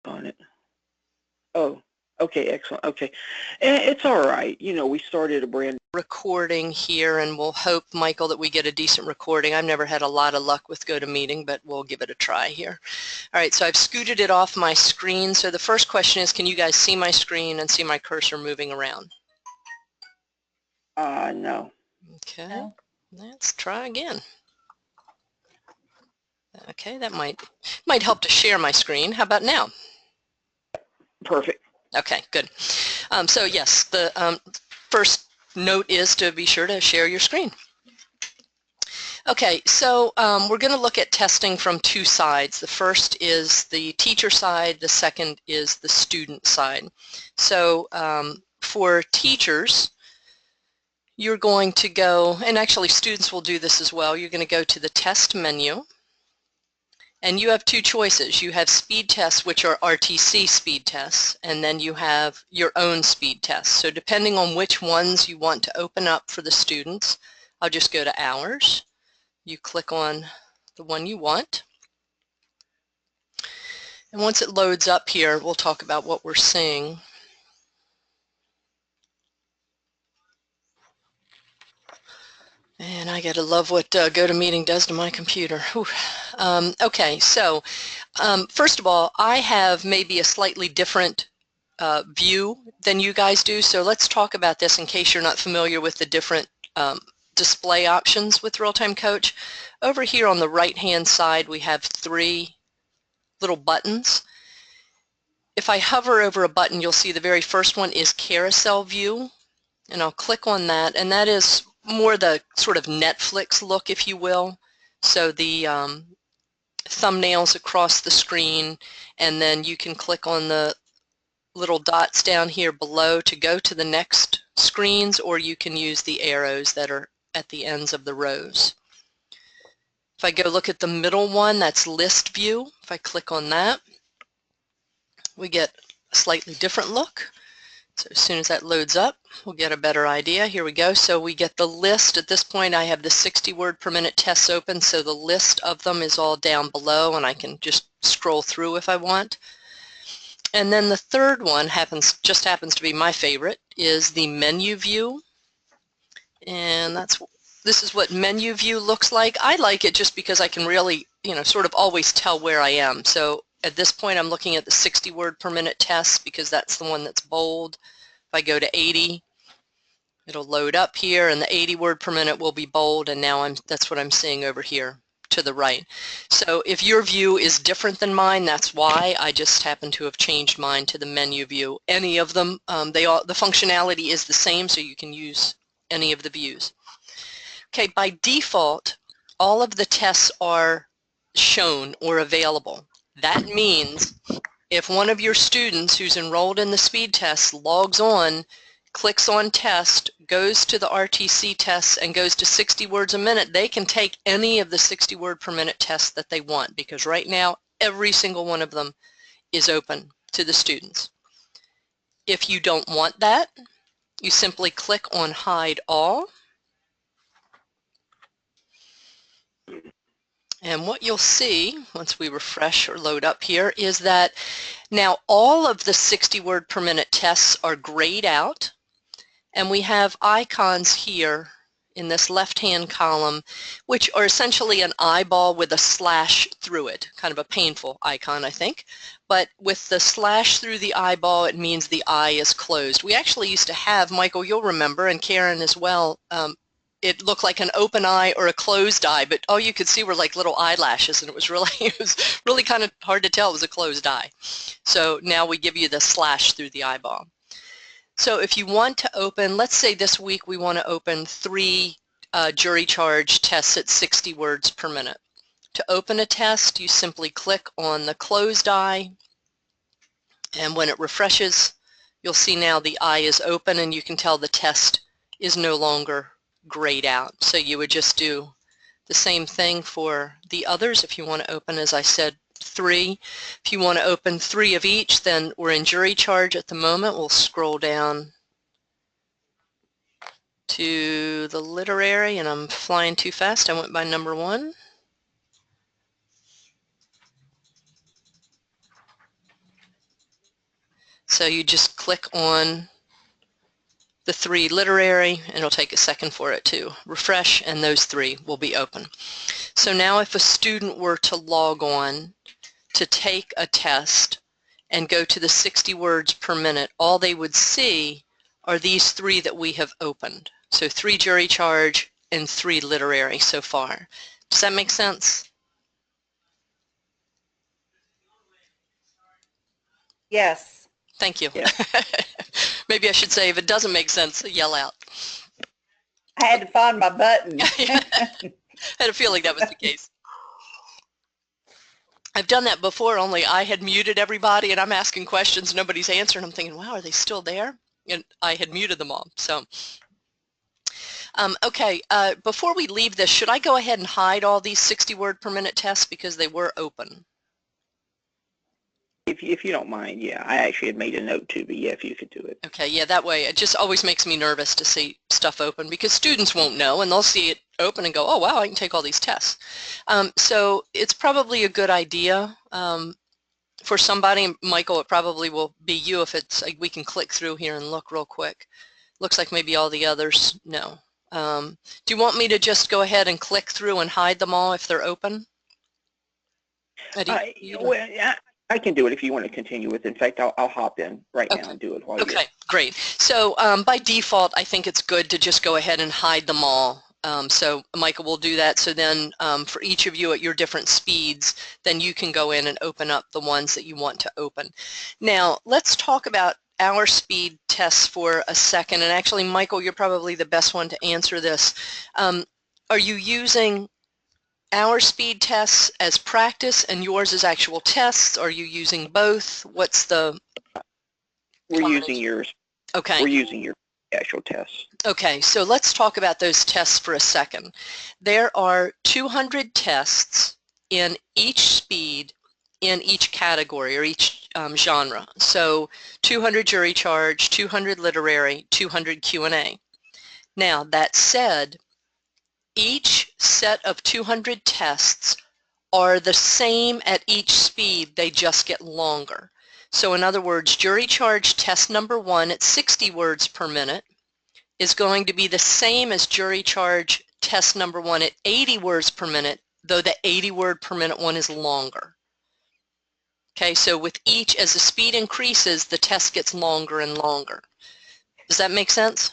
on it. Oh, okay, excellent. Okay, and it's all right. You know, we started a brand recording here, and we'll hope, Michael, that we get a decent recording. I've never had a lot of luck with GoToMeeting, but we'll give it a try here. All right, so I've scooted it off my screen. So the first question is, can you guys see my screen and see my cursor moving around? No. Okay, no. Let's try again. Okay, that might help to share my screen. How about now? Perfect. Okay, good. So yes, the first note is to be sure to share your screen. Okay, so we're going to look at testing from two sides. The first is the teacher side, the second is the student side. So for teachers, you're going to go, and actually students will do this as well, you're going to go to the test menu, and you have two choices. You have speed tests, which are RTC speed tests, and then you have your own speed tests. So depending on which ones you want to open up for the students, I'll just go to Hours. You click on the one you want. And once it loads up here, we'll talk about what we're seeing. And I gotta love what GoToMeeting does to my computer. Okay, so first of all, I have maybe a slightly different view than you guys do. So let's talk about this in case you're not familiar with the different display options with Real-Time Coach. Over here on the right-hand side, we have three little buttons. If I hover over a button, you'll see the very first one is Carousel View, and I'll click on that, and that is more the sort of Netflix look, if you will. So the thumbnails across the screen, and then you can click on the little dots down here below to go to the next screens, or you can use the arrows that are at the ends of the rows. If I go look at the middle one, that's List View. If I click on that, we get a slightly different look. So as soon as that loads up, we'll get a better idea. Here we go. So we get the list. At this point, I have the 60 word per minute tests open, so the list of them is all down below, and I can just scroll through if I want. And then the third one just happens to be my favorite, is the menu view. And this is what menu view looks like. I like it just because I can really, sort of always tell where I am. So at this point, I'm looking at the 60 word per minute tests because that's the one that's bold. If I go to 80, it'll load up here, and the 80 word per minute will be bold, and now that's what I'm seeing over here to the right. So if your view is different than mine, that's why. I just happen to have changed mine to the menu view. Any of them, the functionality is the same, so you can use any of the views. Okay, by default, all of the tests are shown or available. That means if one of your students who's enrolled in the speed test logs on, clicks on test, goes to the RTC tests, and goes to 60 words a minute, they can take any of the 60 word per minute tests that they want, because right now every single one of them is open to the students. If you don't want that, you simply click on Hide All. And what you'll see once we refresh or load up here is that now all of the 60 word per minute tests are grayed out, and we have icons here in this left-hand column, which are essentially an eyeball with a slash through it, kind of a painful icon, I think. But with the slash through the eyeball, it means the eye is closed. We actually used to have, Michael, you'll remember, and Karen as well, it looked like an open eye or a closed eye, but all you could see were like little eyelashes, and it was really kind of hard to tell it was a closed eye. So now we give you the slash through the eyeball. So if you want to open, let's say this week we want to open 3 jury charge tests at 60 words per minute. To open a test, you simply click on the closed eye, and when it refreshes, you'll see now the eye is open, and you can tell the test is no longer grayed out. So you would just do the same thing for the others. If you want to open, as I said, 3. If you want to open 3 of each, then we're in jury charge at the moment. We'll scroll down to the literary, and I'm flying too fast. I went by number 1. So you just click on the 3 literary, and it'll take a second for it to refresh, and those 3 will be open. So now if a student were to log on to take a test and go to the 60 words per minute, all they would see are these 3 that we have opened. So 3 jury charge and 3 literary so far. Does that make sense? Yes. Thank you. Yeah. Maybe I should say, if it doesn't make sense, yell out. I had to find my button. I had a feeling that was the case. I've done that before, only I had muted everybody and I'm asking questions, nobody's answering. I'm thinking, wow, are they still there? And I had muted them all. So, okay, before we leave this, should I go ahead and hide all these 60 word per minute tests because they were open? If you don't mind, yeah. I actually had made a note too, but yeah, if you could do it. Okay, yeah, that way it just always makes me nervous to see stuff open because students won't know and they'll see it open and go, oh wow, I can take all these tests. So it's probably a good idea for somebody, Michael, it probably will be you if it's like we can click through here and look real quick. Looks like maybe all the others, no. Do you want me to just go ahead and click through and hide them all if they're open? I can do it if you want to continue with it. In fact, I'll hop in right now and do it while you're... Okay, great. So by default, I think it's good to just go ahead and hide them all. So Michael will do that. So then for each of you at your different speeds, then you can go in and open up the ones that you want to open. Now, let's talk about our speed tests for a second. And actually, Michael, you're probably the best one to answer this. Are you using our speed tests as practice and yours as actual tests? Are you using both? What's the... We're using yours. Okay. We're using your actual tests. Okay, so let's talk about those tests for a second. There are 200 tests in each speed in each category or each genre. So 200 jury charge, 200 literary, 200 Q&A. Now, that said, each set of 200 tests are the same at each speed, they just get longer. So in other words, jury charge test number 1 at 60 words per minute is going to be the same as jury charge test number 1 at 80 words per minute, though the 80 word per minute one is longer. Okay, so with each, as the speed increases, the test gets longer and longer. Does that make sense?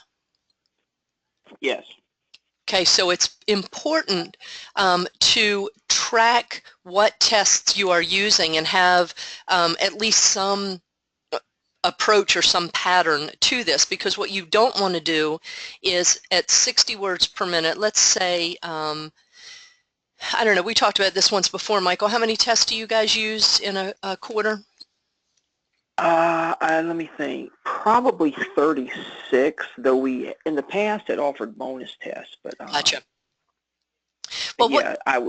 Yes. Okay, so it's important to track what tests you are using and have at least some approach or some pattern to this, because what you don't want to do is at 60 words per minute, let's say, I don't know, we talked about this once before, Michael, how many tests do you guys use in a quarter? Let me think. Probably 36, though we in the past had offered bonus tests, but Gotcha. Well, yeah,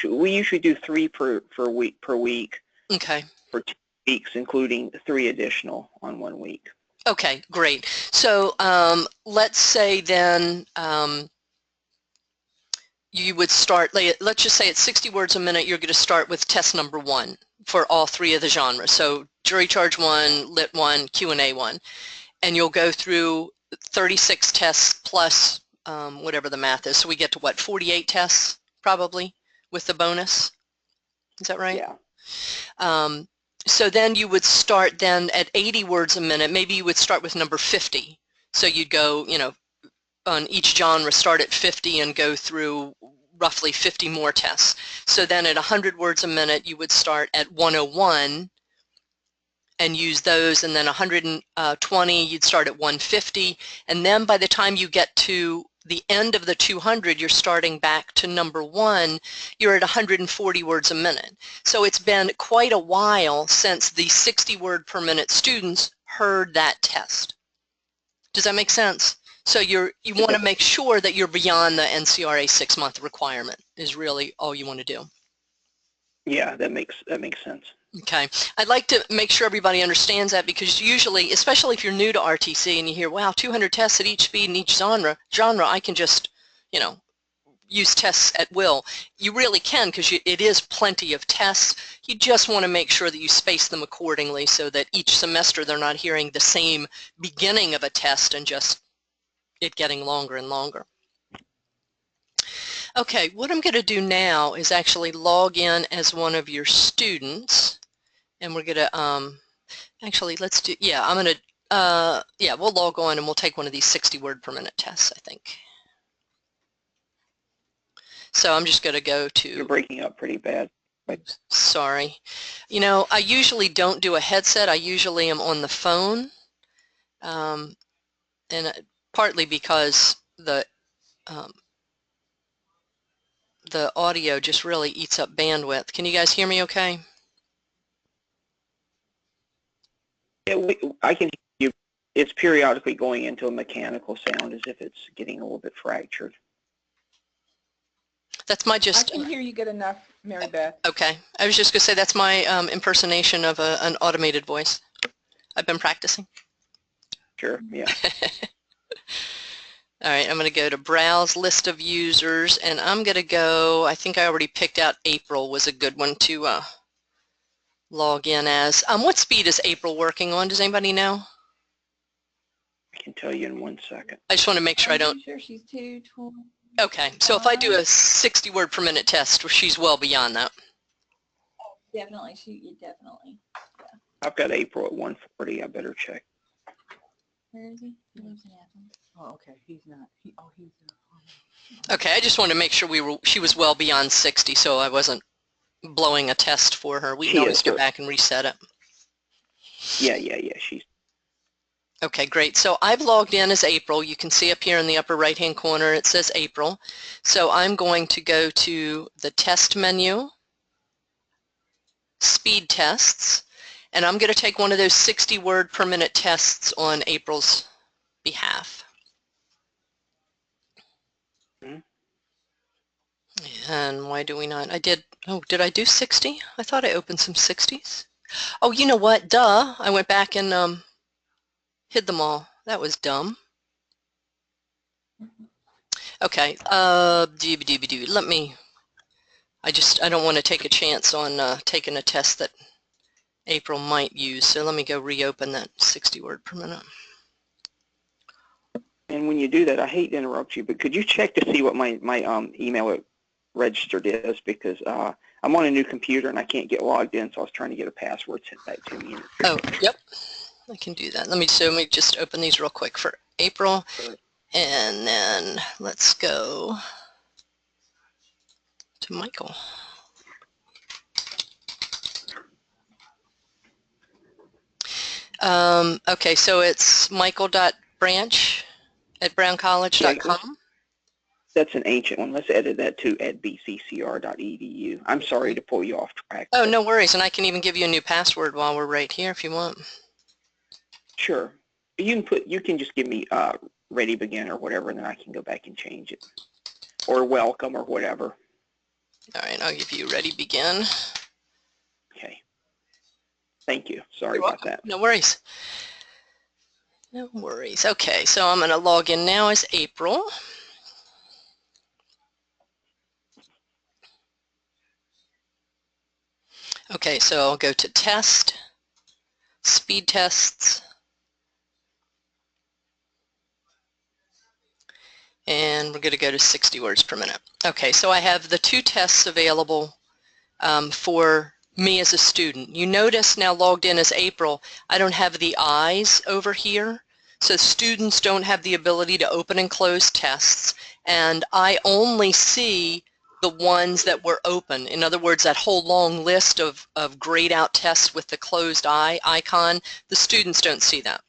we usually do 3 per week. Okay. For 2 weeks, including 3 additional on 1 week. Okay, great. So let's say then you would start, let's just say at 60 words a minute, you're going to start with test number 1 for all 3 of the genres. So jury charge 1, lit 1, Q&A 1. And you'll go through 36 tests plus whatever the math is. So we get to what, 48 tests probably with the bonus? Is that right? Yeah. So then you would start then at 80 words a minute. Maybe you would start with number 50. So you'd go, you know, on each genre, start at 50 and go through roughly 50 more tests. So then at 100 words a minute, you would start at 101 and use those, and then 120, you'd start at 150, and then by the time you get to the end of the 200, you're starting back to number 1, you're at 140 words a minute. So it's been quite a while since the 60 word per minute students heard that test. Does that make sense? So you want to make sure that you're beyond the NCRA 6-month requirement is really all you want to do. Yeah, that makes sense. Okay. I'd like to make sure everybody understands that, because usually, especially if you're new to RTC and you hear, wow, 200 tests at each speed and each genre, I can just, you know, use tests at will. You really can, because it is plenty of tests. You just want to make sure that you space them accordingly so that each semester they're not hearing the same beginning of a test and just it getting longer and longer. Okay, what I'm going to do now is actually log in as one of your students, and we're going to actually let's do, yeah, I'm going to yeah, we'll log on and we'll take one of these 60 word per minute tests, I think. So I'm just going to go to... You're breaking up pretty bad. Sorry. You know, I usually don't do a headset. I usually am on the phone, and partly because the audio just really eats up bandwidth. Can you guys hear me okay? Yeah, I can hear you. It's periodically going into a mechanical sound as if it's getting a little bit fractured. That's my just... I can hear you good enough, Mary Beth. Okay. I was just going to say that's my impersonation of an automated voice. I've been practicing. Sure, yeah. All right, I'm going to go to Browse List of Users, and I'm going to go, I think I already picked out April was a good one to log in as. What speed is April working on? Does anybody know? I can tell you in 1 second. I just want to make sure I don't... I'm sure she's 220. Okay, so if I do a 60 word per minute test, she's well beyond that. Definitely, definitely. Yeah. I've got April at 140. I better check. Where is he? He lives in Athens. Oh, okay. He's not. He's Okay, I just wanted to make sure she was well beyond 60, so I wasn't blowing a test for her. We can always go back and reset it. Yeah. She's... Okay, great. So I've logged in as April. You can see up here in the upper right-hand corner it says April. So I'm going to go to the test menu, speed tests, and I'm going to take one of those 60 word per minute tests on April's behalf. And why do we not? Did I do 60? I thought I opened some 60s. Oh, you know what? Duh. I went back and hid them all. That was dumb. Okay. Let me... I don't want to take a chance on taking a test that April might use, so let me go reopen that 60 word per minute. And when you do that, I hate to interrupt you, but could you check to see what my email registered is? Because I'm on a new computer and I can't get logged in, so I was trying to get a password sent back to me. Oh, yep. I can do that. Let me just open these real quick for April, and then let's go to Michael. Okay, so it's michael.branch@browncollege.com. That's an ancient one. Let's edit that to @bccr.edu. I'm sorry to pull you off track. Oh, no worries, and I can even give you a new password while we're right here if you want. Sure. You can just give me ready begin or whatever, and then I can go back and change it. Or welcome or whatever. All right, I'll give you ready begin. Okay. Thank you. Sorry about that. No worries. No worries. Okay, so I'm going to log in now as April. Okay, so I'll go to test, speed tests, and we're going to go to 60 words per minute. Okay, so I have the two tests available for me as a student. You notice now logged in as April, I don't have the eyes over here, so students don't have the ability to open and close tests, and I only see the ones that were open. In other words, that whole long list of grayed out tests with the closed eye icon, the students don't see that.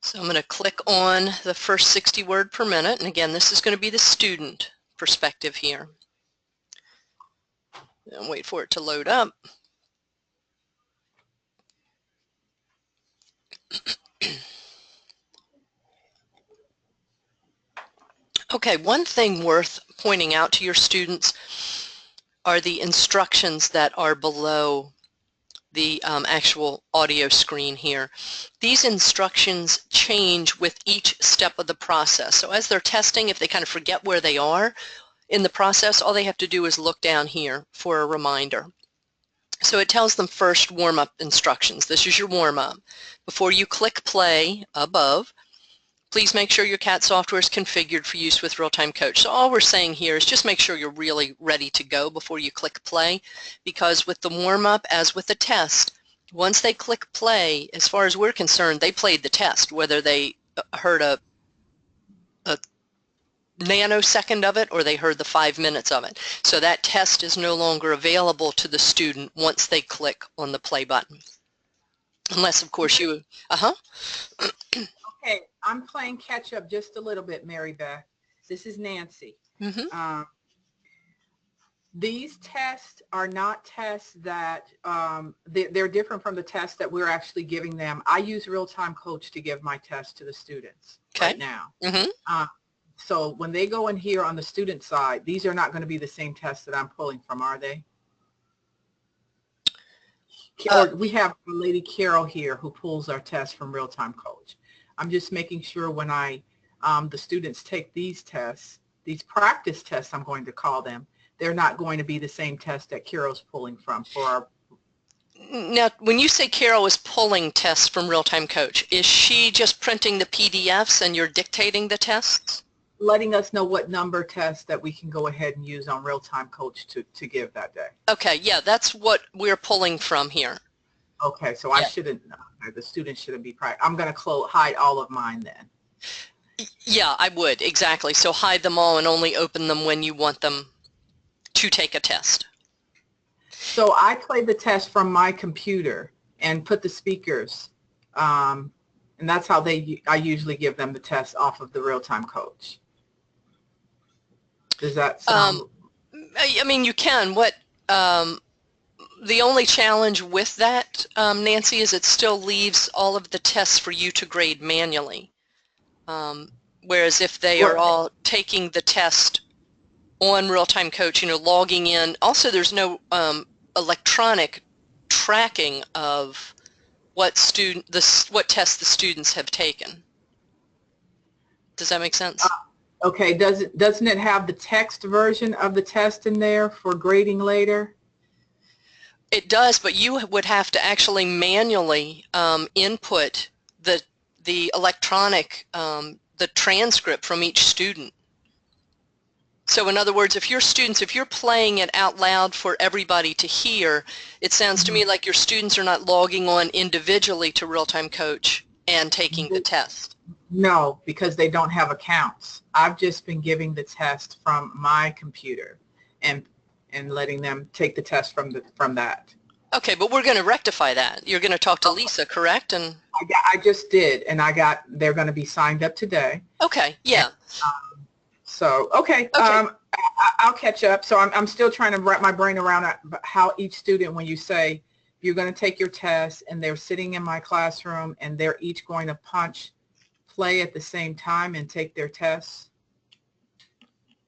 So I'm going to click on the first 60 word per minute, and again, this is going to be the student perspective here. And wait for it to load up. Okay, one thing worth pointing out to your students are the instructions that are below the actual audio screen here. These instructions change with each step of the process. So as they're testing, if they kind of forget where they are in the process, all they have to do is look down here for a reminder. So it tells them first warm-up instructions. This is your warm-up. Before you click play above, please make sure your CAT software is configured for use with Real-Time Coach. So all we're saying here is just make sure you're really ready to go before you click play, because with the warm-up, as with the test, once they click play, as far as we're concerned, they played the test, whether they heard a nanosecond of it or they heard the 5 minutes of it. So that test is no longer available to the student once they click on the play button. Unless, of course, you, Okay, I'm playing catch up just a little bit, Mary Beth. This is Nancy. These tests are not tests that, they're different from the tests that we're actually giving them. I use Real-Time Coach to give my tests to the students right now. So when they go in here on the student side, these are not going to be the same tests that I'm pulling from, are they? Or we have Lady Carol here who pulls our tests from Real-Time Coach. I'm just making sure when the students take these tests, these practice tests I'm going to call them, they're not going to be the same test that Carol's pulling from for our. Now, when you say Carol is pulling tests from Real-Time Coach, is she just printing the PDFs and you're dictating the tests? Letting us know what number test that we can go ahead and use on Real-Time Coach to give that day. Okay, yeah, that's what we're pulling from here. Okay, so I shouldn't, the students shouldn't be, I'm going to hide all of mine then. Yeah, I would, exactly. So hide them all and only open them when you want them to take a test. So I play the test from my computer and put the speakers, and that's how I usually give them the test off of the Real-Time Coach. Does that sound? I mean, you can. What the only challenge with that, Nancy, is it still leaves all of the tests for you to grade manually. Whereas if they are all taking the test on Real-Time Coach, logging in. Also, there's no electronic tracking of what tests the students have taken. Does that make sense? Okay. Doesn't it have the text version of the test in there for grading later? It does, but you would have to actually manually input the electronic the transcript from each student. So in other words, if you're playing it out loud for everybody to hear, it sounds to me like your students are not logging on individually to Real-Time Coach and taking the test. No, because they don't have accounts. I've just been giving the test from my computer and letting them take the test from that. Okay, but we're going to rectify that. You're going to talk to Lisa, correct? And I just did, and they're going to be signed up today. Okay, yeah. So, okay. I'll catch up. So I'm still trying to wrap my brain around how each student, when you say you're going to take your test and they're sitting in my classroom and they're each going to punch play at the same time and take their tests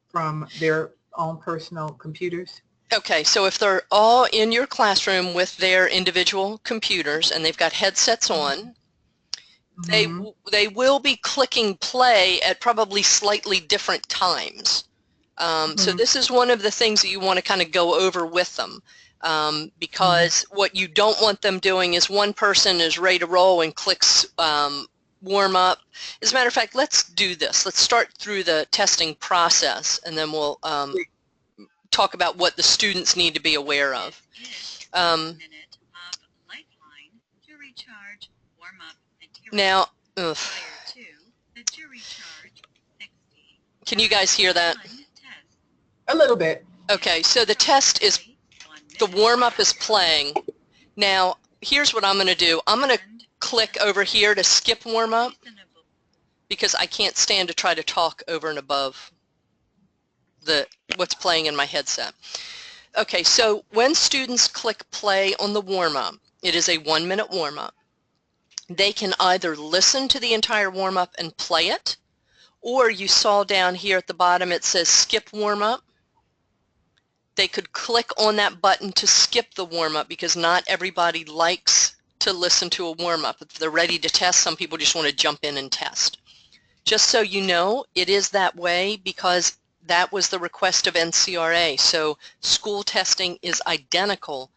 from their own personal computers. Okay, so if they're all in your classroom with their individual computers and they've got headsets on, they will be clicking play at probably slightly different times. So this is one of the things that you want to kind of go over with them, because what you don't want them doing is one person is ready to roll and clicks warm up. As a matter of fact, let's do this. Let's start through the testing process and then we'll talk about what the students need to be aware of. Now, can you guys hear that? A little bit. Okay, so the test is, the warm-up is playing. Now, here's what I'm going to do. I'm going to click over here to skip warm-up because I can't stand to try to talk over and above what's playing in my headset. Okay, so when students click play on the warm-up, it is a 1-minute warm-up. They can either listen to the entire warm-up and play it, or you saw down here at the bottom it says skip warm-up. they could click on that button to skip the warm-up, because not everybody likes to listen to a warm-up. If they're ready to test, some people just want to jump in and test. Just so you know, it is that way because that was the request of NCRA. So school testing is identical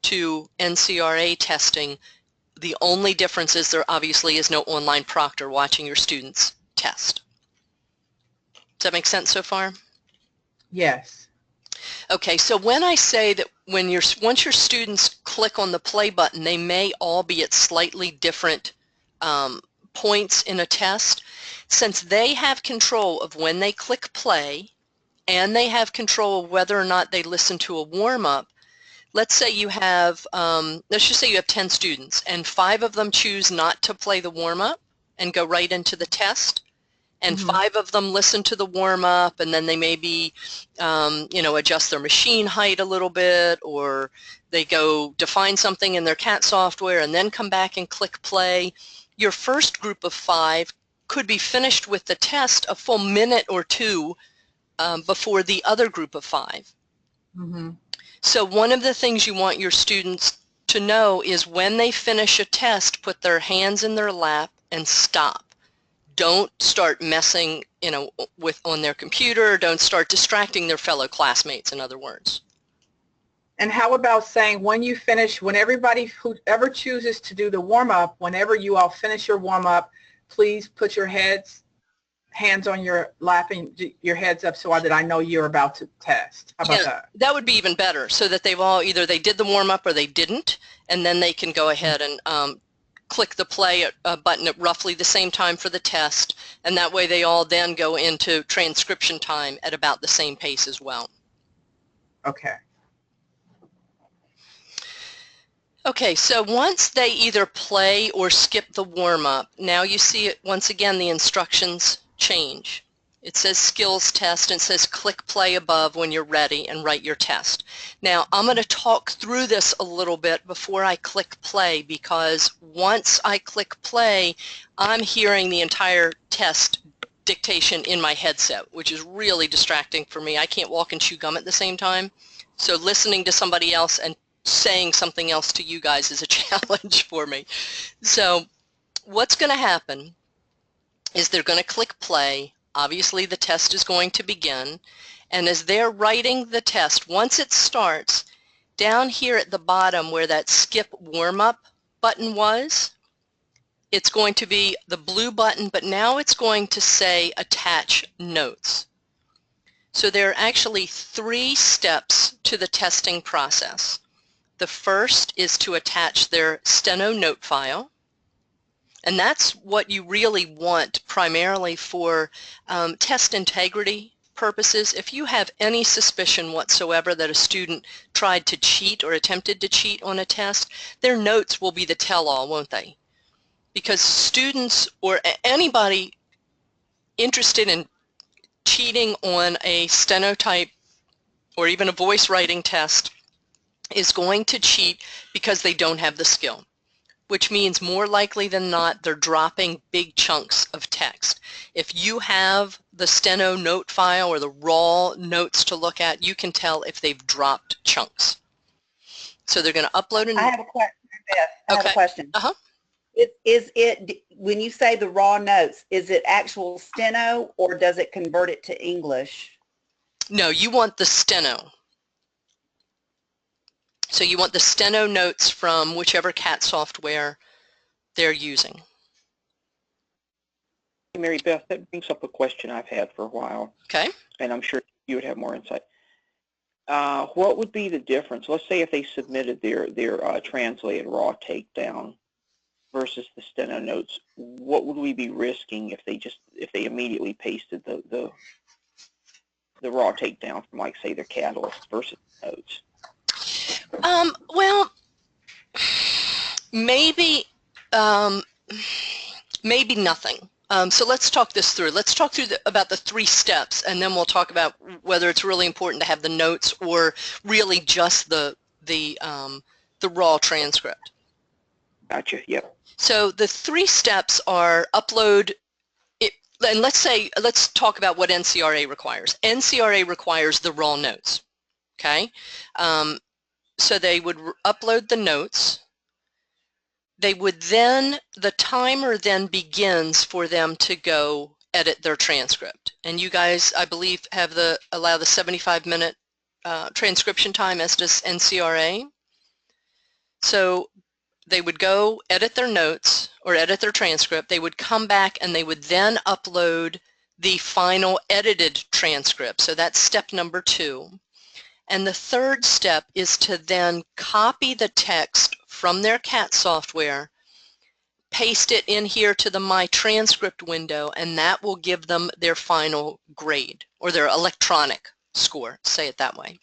to NCRA testing. The only difference is there obviously is no online proctor watching your students test. Does that make sense so far? Yes. Okay, so when I say that once your students click on the play button, they may all be at slightly different points in a test. Since they have control of when they click play and they have control of whether or not they listen to a warm-up, let's say you have, let's just say you have 10 students and 5 of them choose not to play the warm-up and go right into the test, and 5 of them listen to the warm-up, and then they maybe, you know, adjust their machine height a little bit, or they go define something in their CAT software and then come back and click play. Your first group of 5 could be finished with the test a full minute or 2 before the other group of 5. So one of the things you want your students to know is when they finish a test, put their hands in their lap and stop. Don't start messing, you know, on their computer. Don't start distracting their fellow classmates, in other words. And how about saying when you finish, when everybody, whoever chooses to do the warm-up, whenever you all finish your warm-up, please put your hands on your lap and your heads up so that I know you're about to test. How about that? That would be even better, so that they've all, either they did the warm-up or they didn't, and then they can go ahead and click the play button at roughly the same time for the test, and that way they all then go into transcription time at about the same pace as well. Okay. Okay, so once they either play or skip the warm-up, now you see it once again, the instructions change. It says skills test and it says click play above when you're ready and write your test. Now I'm going to talk through this a little bit before I click play, because once I click play, I'm hearing the entire test dictation in my headset, which is really distracting for me. I can't walk and chew gum at the same time. So listening to somebody else and saying something else to you guys is a challenge for me. So what's going to happen is they're going to click play. Obviously the test is going to begin, and as they're writing the test, once it starts, down here at the bottom where that skip warm-up button was, it's going to be the blue button, but now it's going to say attach notes. So there are actually 3 steps to the testing process. The first is to attach their steno note file, and that's what you really want primarily for test integrity purposes. If you have any suspicion whatsoever that a student tried to cheat or attempted to cheat on a test, their notes will be the tell-all, won't they? Because students or anybody interested in cheating on a stenotype or even a voice writing test is going to cheat because they don't have the skill, which means more likely than not they're dropping big chunks of text. If you have the steno note file or the raw notes to look at, you can tell if they've dropped chunks. So they're going to upload an... I have a question, Beth. I have a question. Uh-huh. Is it, when you say the raw notes, is it actual steno or does it convert it to English? No, you want the steno. So you want the steno notes from whichever CAT software they're using. Mary Beth, that brings up a question I've had for a while. Okay. And I'm sure you would have more insight. What would be the difference? Let's say if they submitted their translated raw takedown versus the steno notes, what would we be risking if they immediately pasted the raw takedown from, like, say, their catalyst versus notes? Well, maybe maybe nothing. So let's talk this through. Let's talk through about the 3 steps, and then we'll talk about whether it's really important to have the notes or really just the raw transcript. Gotcha. Yep. So the 3 steps are upload it, and let's talk about what NCRA requires. NCRA requires the raw notes. okay? So they would upload the notes. They would then, the timer then begins for them to go edit their transcript. And you guys, I believe, have allow the 75-minute transcription time, as does NCRA. So they would go edit their notes or edit their transcript. They would come back and they would then upload the final edited transcript. So that's step number 2. And the third step is to then copy the text from their CAT software, paste it in here to the My Transcript window, and that will give them their final grade or their electronic score, say it that way.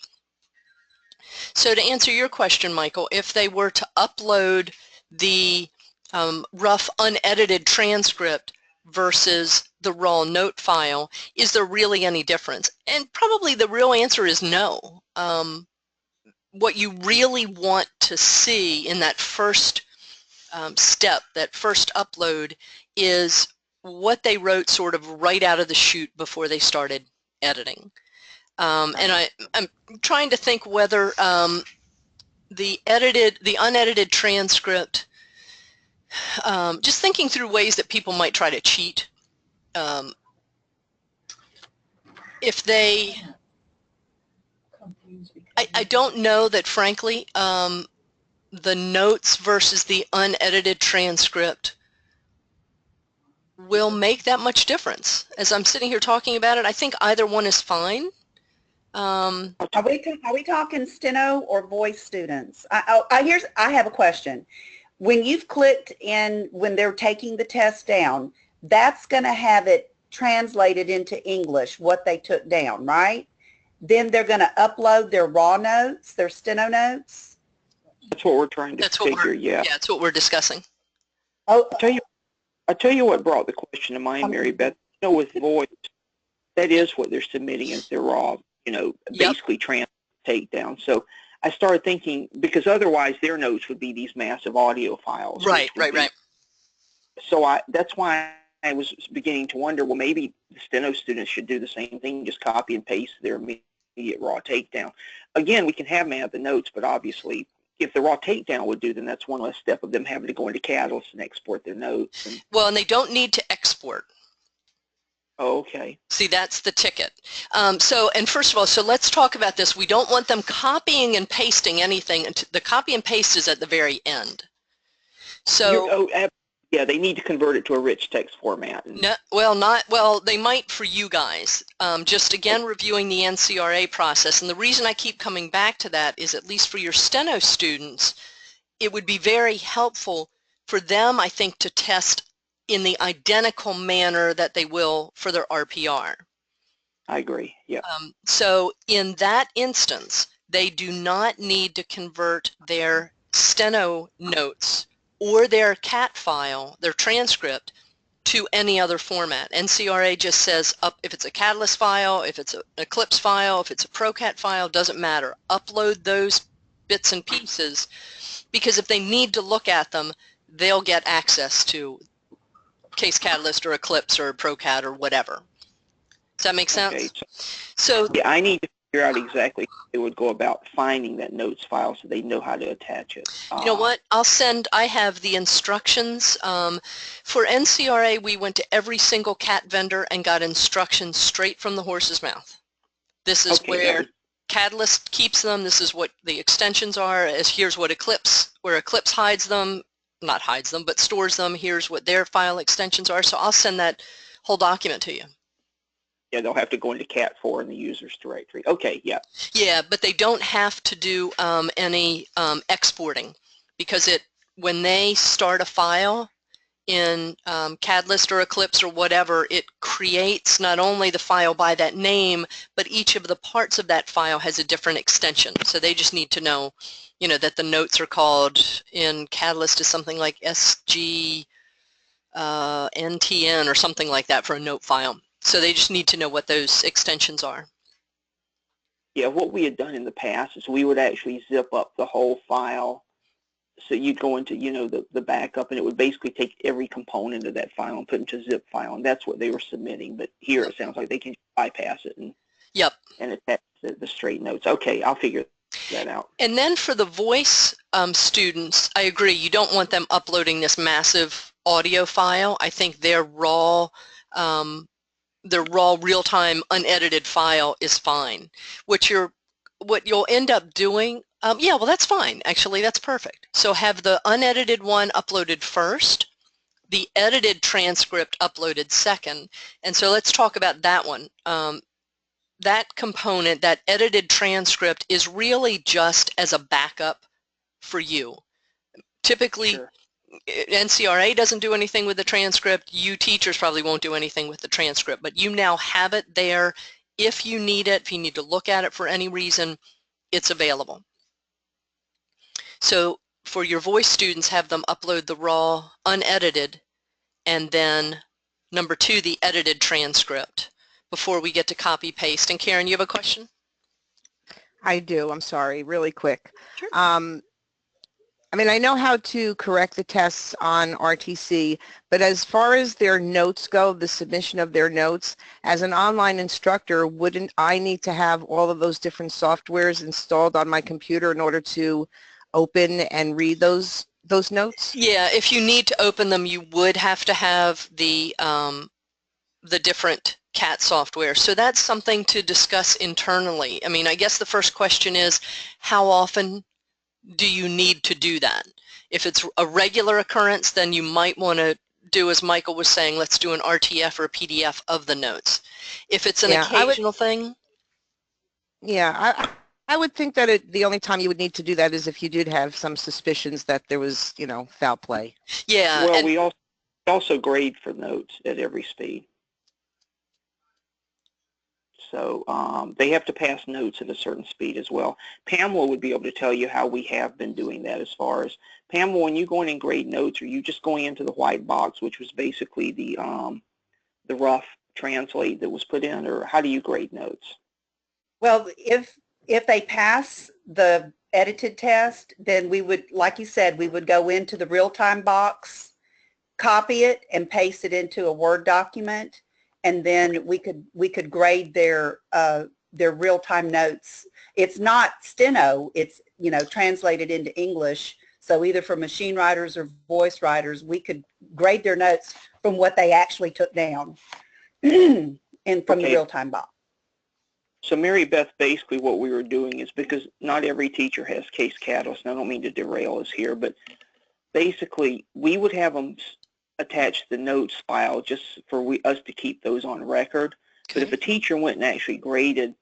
So to answer your question, Michael, if they were to upload the rough unedited transcript versus the raw note file, is there really any difference? And probably the real answer is no. What you really want to see in that first step, that first upload, is what they wrote sort of right out of the chute before they started editing. And I'm trying to think whether the unedited transcript, just thinking through ways that people might try to cheat. If they, I don't know that, frankly, the notes versus the unedited transcript will make that much difference. As I'm sitting here talking about it, I think either one is fine. Are we talking steno or voice students? I have a question. When you've clicked in, when they're taking the test down, that's going to have it translated into English, what they took down, right? Then they're going to upload their raw notes, their steno notes? That's what we're trying to figure, yeah. Yeah, that's what we're discussing. Oh, I'll tell you what brought the question to mind, Mary Beth. You know, with voice, that is what they're submitting as their raw, basically take down. So I started thinking, because otherwise their notes would be these massive audio files. Right. So that's why I was beginning to wonder, well, maybe the steno students should do the same thing, just copy and paste their immediate raw takedown. Again, we can have them add the notes, but obviously if the raw takedown would do, then that's one less step of them having to go into Catalyst and export their notes. And they don't need to export. Oh, okay. See, that's the ticket. And first of all, so let's talk about this. We don't want them copying and pasting anything. The copy and paste is at the very end. So, yeah, they need to convert it to a rich text format. They might for you guys. Just again, reviewing the NCRA process. And the reason I keep coming back to that is, at least for your steno students, it would be very helpful for them, I think, to test in the identical manner that they will for their RPR. I agree, yeah. So in that instance, they do not need to convert their steno notes or their CAT file, their transcript, to any other format. NCRA just says, if it's a Catalyst file, if it's an Eclipse file, if it's a ProCat file, doesn't matter. Upload those bits and pieces, because if they need to look at them, they'll get access to Case Catalyst or Eclipse or ProCat or whatever. Does that make sense? Okay. So yeah, I need to figure out exactly how they would go about finding that notes file so they know how to attach it. You know what? I have the instructions. For NCRA, we went to every single CAT vendor and got instructions straight from the horse's mouth. This is where Catalyst keeps them. This is what the extensions are. Here's what where Eclipse hides them. Not hides them, but stores them. Here's what their file extensions are. So I'll send that whole document to you. Yeah, they'll have to go into Cat4 in the users directory. Okay, yeah. Yeah, but they don't have to do any exporting, because when they start a file in Catalyst or Eclipse or whatever, it creates not only the file by that name, but each of the parts of that file has a different extension. So they just need to know, that the notes are called in Catalyst is something like SG NTN or something like that for a note file. So they just need to know what those extensions are. Yeah, what we had done in the past is we would actually zip up the whole file. So you'd go into, the backup, and it would basically take every component of that file and put it into a zip file, and that's what they were submitting. But here it sounds like they can bypass it and attach the straight notes. Okay, I'll figure that out. And then for the voice students, I agree, you don't want them uploading this massive audio file. I think their raw real-time unedited file is fine. What you'll end up doing, yeah, well, that's fine. Actually, that's perfect. So have the unedited one uploaded first, the edited transcript uploaded second. And so let's talk about that one. That component, that edited transcript, is really just as a backup for you. Typically, Sure. NCRA doesn't do anything with the transcript. You teachers probably won't do anything with the transcript, but you now have it there. If you need it, if you need to look at it for any reason, it's available. So for your voice students, have them upload the raw, unedited, and then number 2, the edited transcript before we get to copy paste. And Karen, you have a question? I do. I'm sorry. Really quick. Sure. I mean, I know how to correct the tests on RTC, but as far as their notes go, the submission of their notes, as an online instructor, wouldn't I need to have all of those different softwares installed on my computer in order to open and read those notes? Yeah, if you need to open them, you would have to have the different CAT software. So that's something to discuss internally. I mean, I guess the first question is, how often do you need to do that? If it's a regular occurrence, then you might want to do, as Michael was saying, let's do an RTF or a PDF of the notes. If it's an occasional thing. Yeah, I would think that the only time you would need to do that is if you did have some suspicions that there was, you know, foul play. Yeah. Well, we also grade for notes at every speed. So they have to pass notes at a certain speed as well. Pamela would be able to tell you how we have been doing that as far as, Pamela, when you go in and grade notes, are you just going into the white box, which was basically the rough translate that was put in, or how do you grade notes? Well, if they pass the edited test, then we would, like you said, we would go into the real-time box, copy it, and paste it into a Word document, and then we could grade their real-time notes. It's not steno, it's, you know, translated into English. So either for machine writers or voice writers, we could grade their notes from what they actually took down and from the real-time box. So Mary Beth, basically what we were doing is, because not every teacher has Case Catalyst, and I don't mean to derail us here, but basically we would have them attach the notes file just for us to keep those on record. Okay. But if a teacher went and actually graded,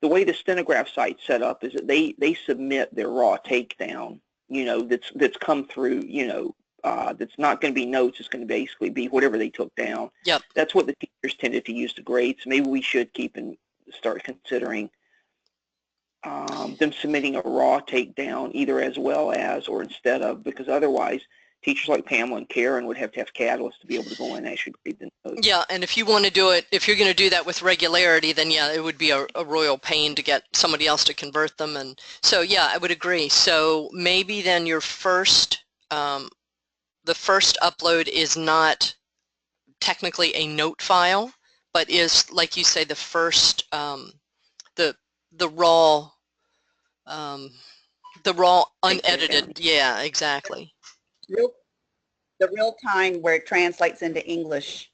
the way the Stenograph site's set up is that they submit their raw takedown, you know, that's come through, you know, that's not going to be notes. It's going to basically be whatever they took down. Yep. That's what the teachers tended to use to grade. So maybe we should start considering them submitting a raw takedown either as well as or instead of, because otherwise teachers like Pamela and Karen would have to have Catalyst to be able to go in and actually grade the notes. Yeah, and if you want to do it, if you're going to do that with regularity, then yeah, it would be a royal pain to get somebody else to convert them. And so yeah, I would agree. So maybe then your first, the first upload is not technically a note file, but is, like you say, the first, the raw unedited. Yeah, exactly. The real time where it translates into English.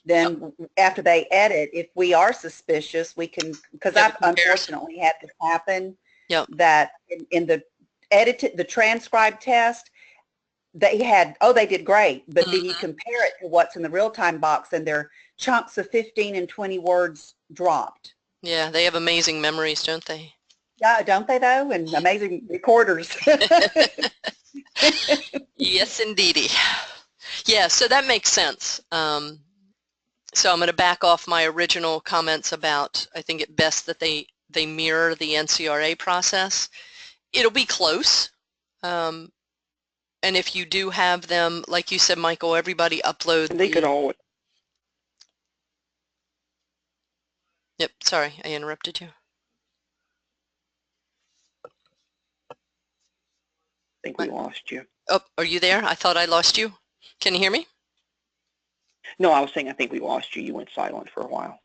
Then after they edit, if we are suspicious, we can, because I've unfortunately had this happen. Yep. That in the edited, the transcribed test, they did great, but then you compare it to what's in the real-time box and their chunks of 15 and 20 words dropped. Yeah, they have amazing memories, don't they? Yeah, don't they though? And amazing recorders. Yes, indeedy. Yeah, so that makes sense. So I'm going to back off my original comments about, I think it best that they mirror the NCRA process. It'll be close. And if you do have them, like you said, Michael, everybody upload. And they could all. Yep, sorry, I interrupted you. I think we lost you. Oh, are you there? I thought I lost you. Can you hear me? No, I was saying I think we lost you. You went silent for a while.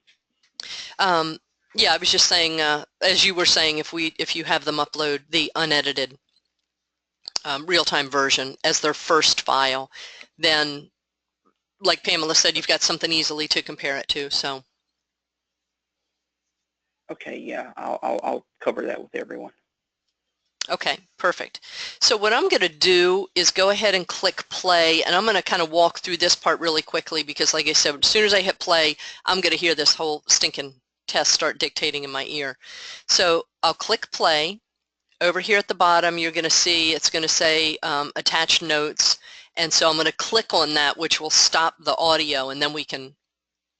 Yeah, I was just saying, as you were saying, if you have them upload the unedited real-time version as their first file, then, like Pamela said, you've got something easily to compare it to. So. Okay, yeah, I'll cover that with everyone. Okay, perfect. So what I'm going to do is go ahead and click play, and I'm going to kind of walk through this part really quickly because, like I said, as soon as I hit play, I'm going to hear this whole stinking test start dictating in my ear. So I'll click play. Over here at the bottom, you're going to see it's going to say attach notes, and so I'm going to click on that, which will stop the audio, and then we can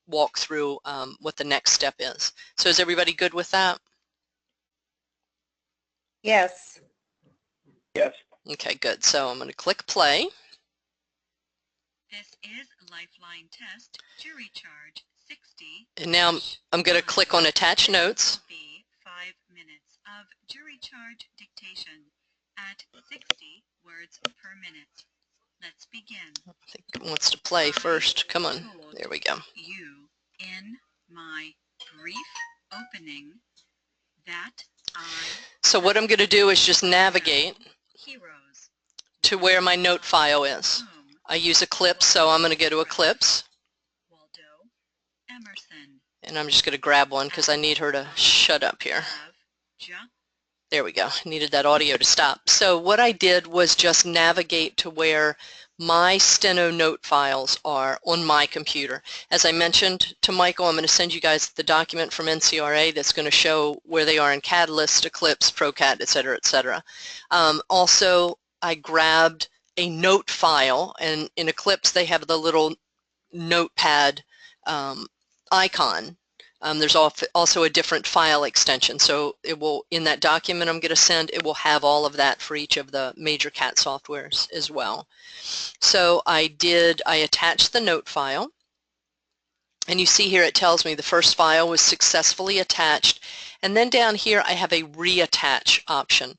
walk through what the next step is. So is everybody good with that? Yes. Yes. Okay, good. So I'm going to click play. This is Lifeline Test, jury charge 60. And now I'm going to click on attach notes. Will be 5 minutes of jury charge dictation at 60 words per minute. Let's begin. I think it wants to play first. Come on. There we go. You in my brief opening that So what I'm going to do is just navigate heroes to where my note file is. I use Eclipse, so I'm going to go to Eclipse. Waldo Emerson. And I'm just going to grab one because I need her to shut up here. There we go. I needed that audio to stop. So what I did was just navigate to where my Steno note files are on my computer. As I mentioned to Michael, I'm going to send you guys the document from NCRA that's going to show where they are in Catalyst, Eclipse, ProCat, et cetera, et cetera. Also, I grabbed a note file, and in Eclipse they have the little notepad icon. There's also a different file extension, so it will, in that document I'm going to send, it will have all of that for each of the major CAT softwares as well. So I attached the note file, and you see here it tells me the first file was successfully attached, and then down here I have a reattach option.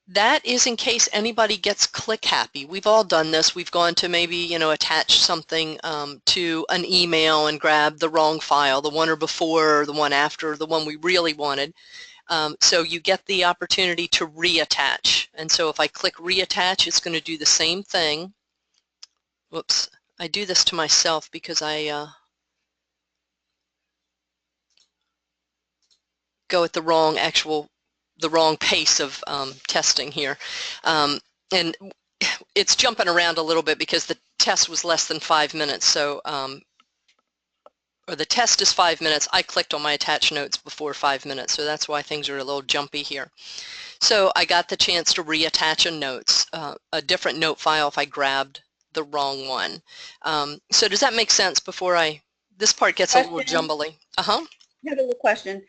That is in case anybody gets click happy. We've all done this. We've gone to maybe, attach something to an email and grab the wrong file, the one or before or the one after, the one we really wanted. So you get the opportunity to reattach. And so if I click reattach, it's going to do the same thing. Whoops, I do this to myself because I go at the wrong pace of testing here. And it's jumping around a little bit because the test was less than 5 minutes. So, or the test is 5 minutes. I clicked on my attached notes before 5 minutes. So that's why things are a little jumpy here. So I got the chance to reattach a different note file if I grabbed the wrong one. So does that make sense before this part gets a little jumbly? I have a little question.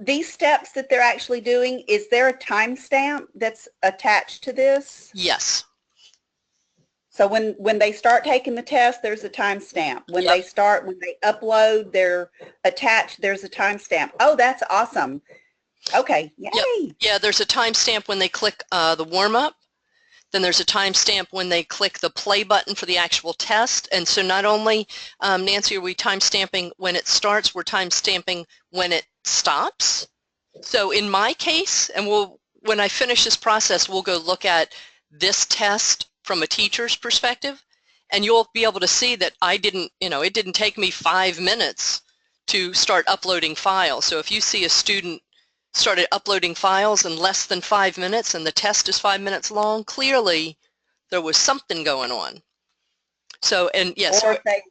These steps that they're actually doing, is there a timestamp that's attached to this? Yes. So when they start taking the test, there's a timestamp. When Yep. when they upload, they're attached, there's a timestamp. Oh, that's awesome. Okay, yay. Yep. Yeah, there's a timestamp when they click the warm-up. Then there's a timestamp when they click the play button for the actual test. And so not only, Nancy, are we timestamping when it starts, we're timestamping when it stops. So in my case, and when I finish this process, we'll go look at this test from a teacher's perspective, and you'll be able to see that it didn't take me 5 minutes to start uploading files. So if you see a student started uploading files in less than 5 minutes and the test is 5 minutes long, clearly there was something going on. So, and yes.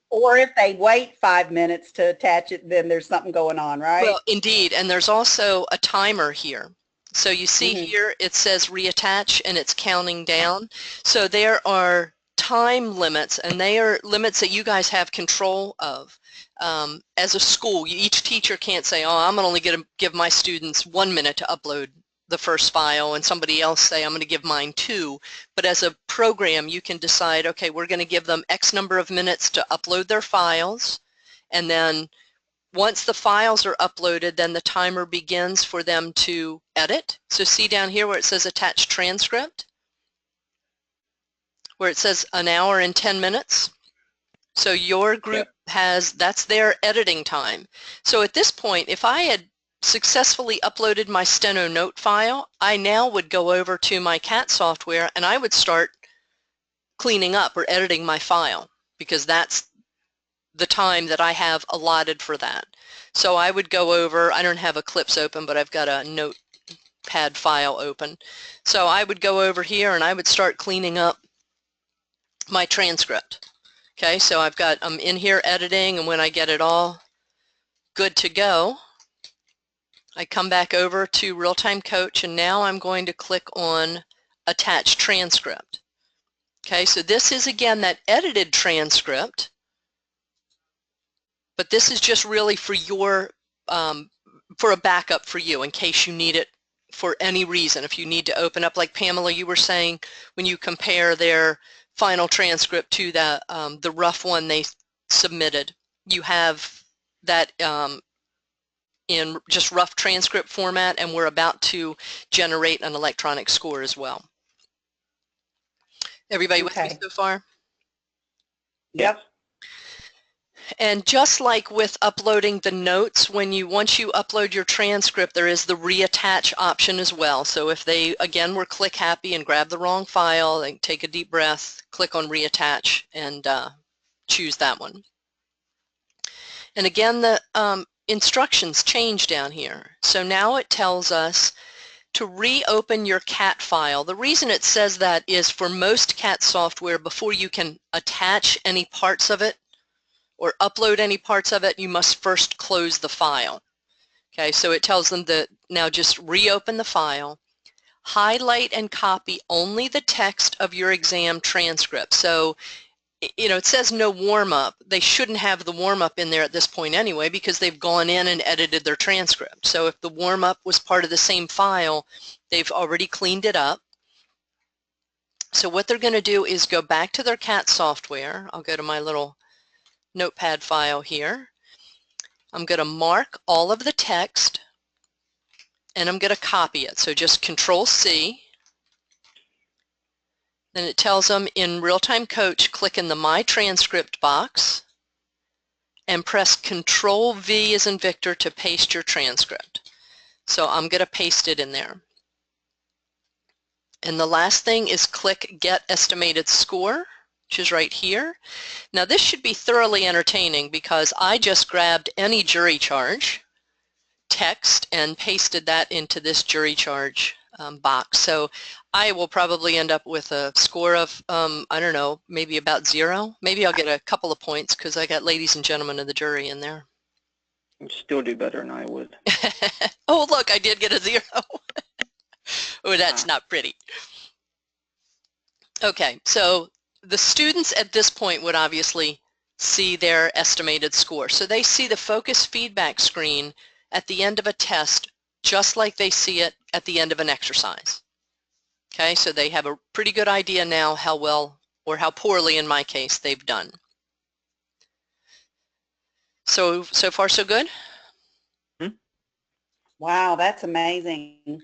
Or if they wait 5 minutes to attach it, then there's something going on, right? Well, indeed, and there's also a timer here. So you see here it says reattach and it's counting down. So there are time limits, and they are limits that you guys have control of. As a school, each teacher can't say, oh, I'm only going to give my students 1 minute to upload the first file, and somebody else say, I'm going to give mine 2. But as a program, you can decide, okay, we're going to give them X number of minutes to upload their files, and then once the files are uploaded, then the timer begins for them to edit. So see down here where it says attach transcript, where it says 1 hour and 10 minutes. So your group that's their editing time. So at this point, if I had successfully uploaded my Steno note file, I now would go over to my CAT software and I would start cleaning up or editing my file, because that's the time that I have allotted for that. So I would go over, I don't have Eclipse open, but I've got a notepad file open. So I would go over here and I would start cleaning up my transcript. Okay, so I'm in here editing, and when I get it all good to go, I come back over to Real-Time Coach, and now I'm going to click on Attach Transcript. Okay, so this is again that edited transcript, but this is just really for your, for a backup for you in case you need it for any reason. If you need to open up, like Pamela, you were saying, when you compare their final transcript to the rough one they submitted, you have that in just rough transcript format, and we're about to generate an electronic score as well. Everybody with me so far? Yep. And just like with uploading the notes, once you upload your transcript, there is the reattach option as well. So if they, again, were click happy and grab the wrong file, they take a deep breath, click on reattach, and choose that one. And again, the instructions change down here. So now it tells us to reopen your CAT file. The reason it says that is for most CAT software, before you can attach any parts of it or upload any parts of it, you must first close the file. Okay, so it tells them to now just reopen the file, highlight and copy only the text of your exam transcript. So, you know, it says no warm-up. They shouldn't have the warm-up in there at this point anyway, because they've gone in and edited their transcript. So if the warm-up was part of the same file, they've already cleaned it up. So what they're going to do is go back to their CAT software. I'll go to my little notepad file here. I'm going to mark all of the text, and I'm going to copy it. So just Control-C. Then it tells them in Real-Time Coach, click in the My Transcript box and press Control-V as in Victor to paste your transcript. So I'm going to paste it in there. And the last thing is click Get Estimated Score, which is right here. Now this should be thoroughly entertaining, because I just grabbed any jury charge text and pasted that into this jury charge box. So I will probably end up with a score of, I don't know, maybe about 0. Maybe I'll get a couple of points because I got ladies and gentlemen of the jury in there. You'd still do better than I would. Oh, look, I did get a 0. Oh, that's not pretty. Okay, so the students at this point would obviously see their estimated score. So they see the focus feedback screen at the end of a test, just like they see it at the end of an exercise. Okay, so they have a pretty good idea now how well, or how poorly in my case, they've done. So far so good? Wow, that's amazing.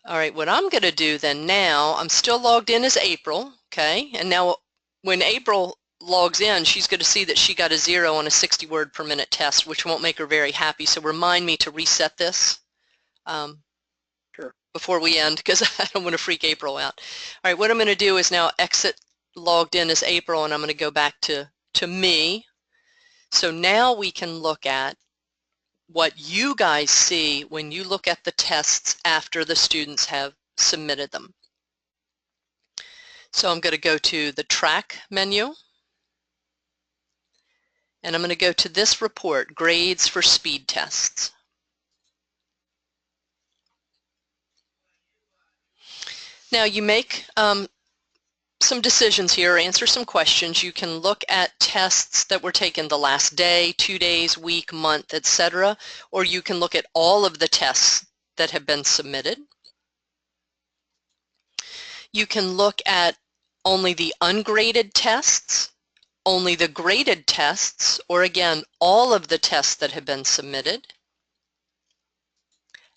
All right, what I'm going to do then now, I'm still logged in as April, okay? And now when April logs in, she's going to see that she got a 0 on a 60 word per minute test, which won't make her very happy. So remind me to reset this before we end, because I don't want to freak April out. All right, what I'm going to do is now exit logged in as April, and I'm going to go back to me. So now we can look at what you guys see when you look at the tests after the students have submitted them. So I'm going to go to the track menu, and I'm going to go to this report, grades for speed tests. Now you make some decisions here, answer some questions. You can look at tests that were taken the last day, 2 days, week, month, etc., or you can look at all of the tests that have been submitted. You can look at only the ungraded tests, only the graded tests, or again, all of the tests that have been submitted.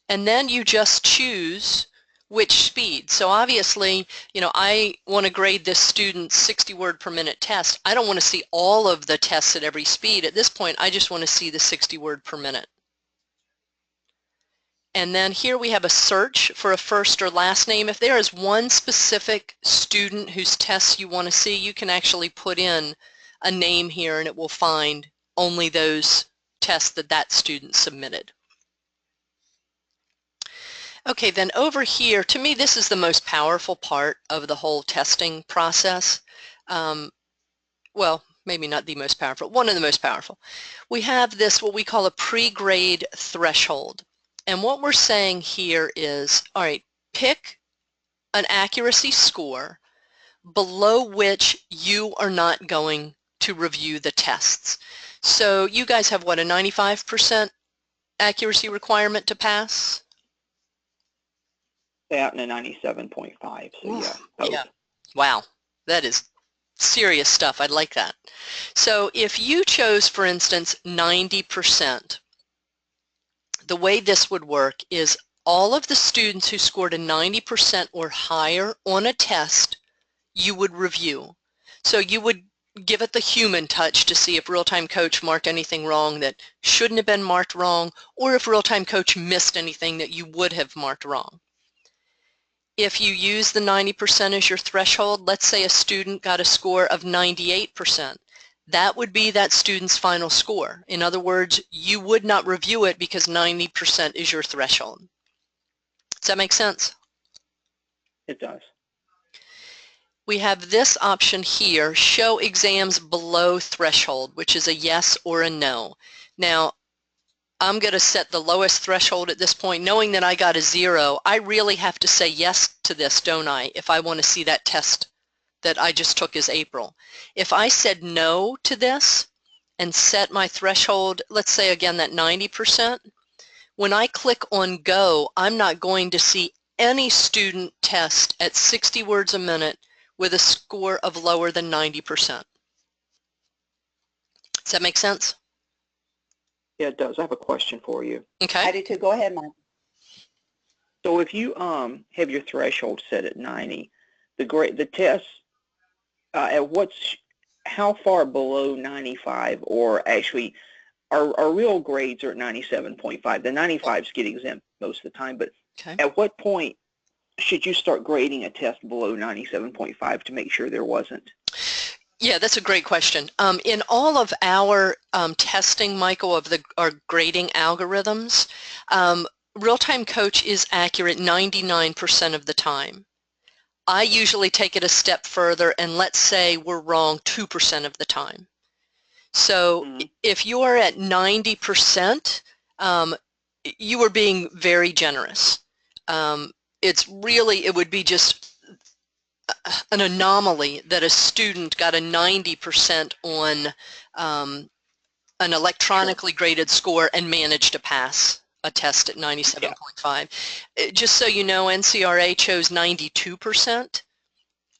And then you just choose which speed. So obviously, you know, I want to grade this student's 60 word per minute test. I don't want to see all of the tests at every speed. At this point, I just want to see the 60 word per minute. And then here we have a search for a first or last name. If there is one specific student whose tests you want to see, you can actually put in a name here and it will find only those tests that that student submitted. Okay, then over here, to me this is the most powerful part of the whole testing process. Well, maybe not the most powerful, one of the most powerful. We have this, what we call a pre-grade threshold. And what we're saying here is, all right, pick an accuracy score below which you are not going to review the tests. So you guys have what, a 95% accuracy requirement to pass? That and a 97.5. So yeah, both. Yeah. Wow, that is serious stuff. I'd like that. So if you chose, for instance, 90%, the way this would work is all of the students who scored a 90% or higher on a test, you would review. So you would give it the human touch to see if Real-Time Coach marked anything wrong that shouldn't have been marked wrong, or if Real-Time Coach missed anything that you would have marked wrong. If you use the 90% as your threshold, let's say a student got a score of 98%. That would be that student's final score. In other words, you would not review it because 90% is your threshold. Does that make sense? It does. We have this option here, show exams below threshold, which is a yes or a no. Now, I'm going to set the lowest threshold at this point. Knowing that I got a 0, I really have to say yes to this, don't I, if I want to see that test that I just took as April. If I said no to this and set my threshold, let's say again that 90%, when I click on go, I'm not going to see any student test at 60 words a minute with a score of lower than 90%. Does that make sense? Yeah, it does. I have a question for you. Okay. I do too. Go ahead, Mike. So if you have your threshold set at 90, the test how far below 95, or actually our real grades are at 97.5. The 95s get exempt most of the time, but Okay. at what point should you start grading a test below 97.5 to make sure there wasn't? Yeah, that's a great question. In all of our testing, Michael, of our grading algorithms, Real-Time Coach is accurate 99% of the time. I usually take it a step further, and let's say we're wrong 2% of the time. So if you are at 90%, you are being very generous. It would be just an anomaly that a student got a 90% on an electronically graded score and managed to pass a test at 97.5. Just so you know, NCRA chose 92%,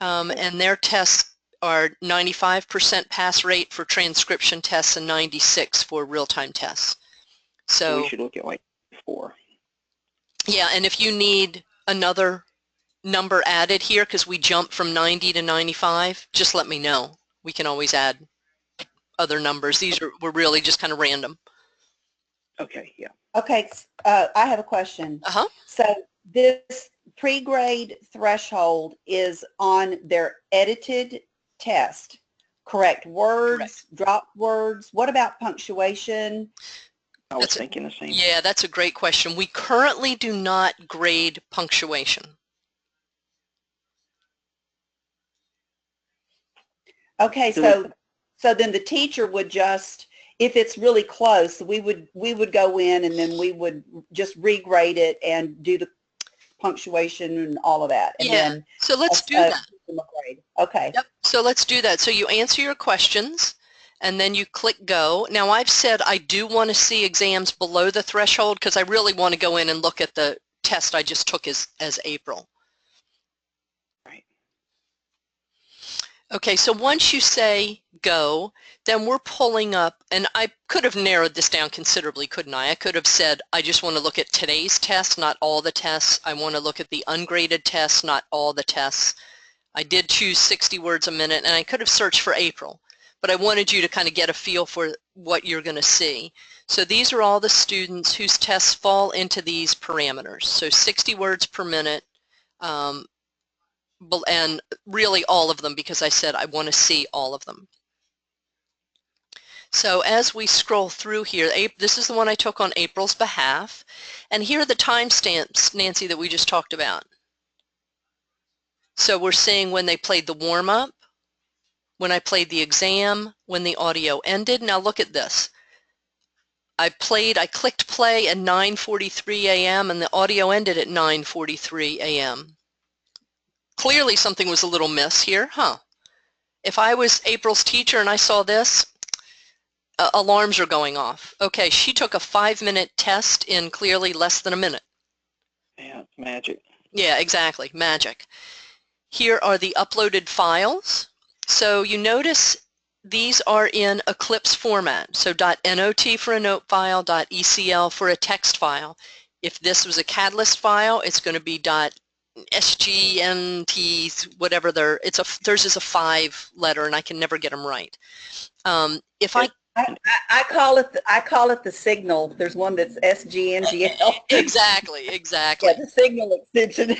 and their tests are 95% pass rate for transcription tests and 96 for real-time tests. So we should look at like 4. Yeah, and if you need another number added here because we jumped from 90 to 95, just let me know. We can always add other numbers. Were really just kind of random. Okay, yeah. Okay, I have a question. So this pre-grade threshold is on their edited test. Correct words, Correct. drop words. What about punctuation? I was thinking the same. Yeah, that's a great question. We currently do not grade punctuation. Okay, so then the teacher would just, if it's really close, we would go in and then we would just regrade it and do the punctuation and all of that. And yeah. then So let's do that. Grade. Okay. Yep. So let's do that. So you answer your questions and then you click go. Now I've said I do want to see exams below the threshold because I really want to go in and look at the test I just took as April. Right. Okay, so once you say go, then we're pulling up, and I could have narrowed this down considerably, couldn't I? I could have said, I just want to look at today's test, not all the tests. I want to look at the ungraded tests, not all the tests. I did choose 60 words a minute, and I could have searched for April, but I wanted you to kind of get a feel for what you're going to see. So these are all the students whose tests fall into these parameters. So 60 words per minute, and really all of them, because I said I want to see all of them. So as we scroll through here, this is the one I took on April's behalf, and here are the timestamps, Nancy, that we just talked about. So we're seeing when they played the warm-up, when I played the exam, when the audio ended. Now look at this. I clicked play at 9:43 a.m. and the audio ended at 9:43 a.m. Clearly something was a little miss here, huh? If I was April's teacher and I saw this, alarms are going off. Okay, she took a 5-minute test in clearly less than a minute. Yeah, it's magic. Yeah, exactly, magic. Here are the uploaded files. So you notice these are in Eclipse format. So .not for a note file, .ecl for a text file. If this was a Catalyst file, it's going to be .sgnt, whatever theirs is a 5-letter, and I can never get them right. I call it the signal. There's one that's SGNGL. Exactly. Yeah, the signal extension.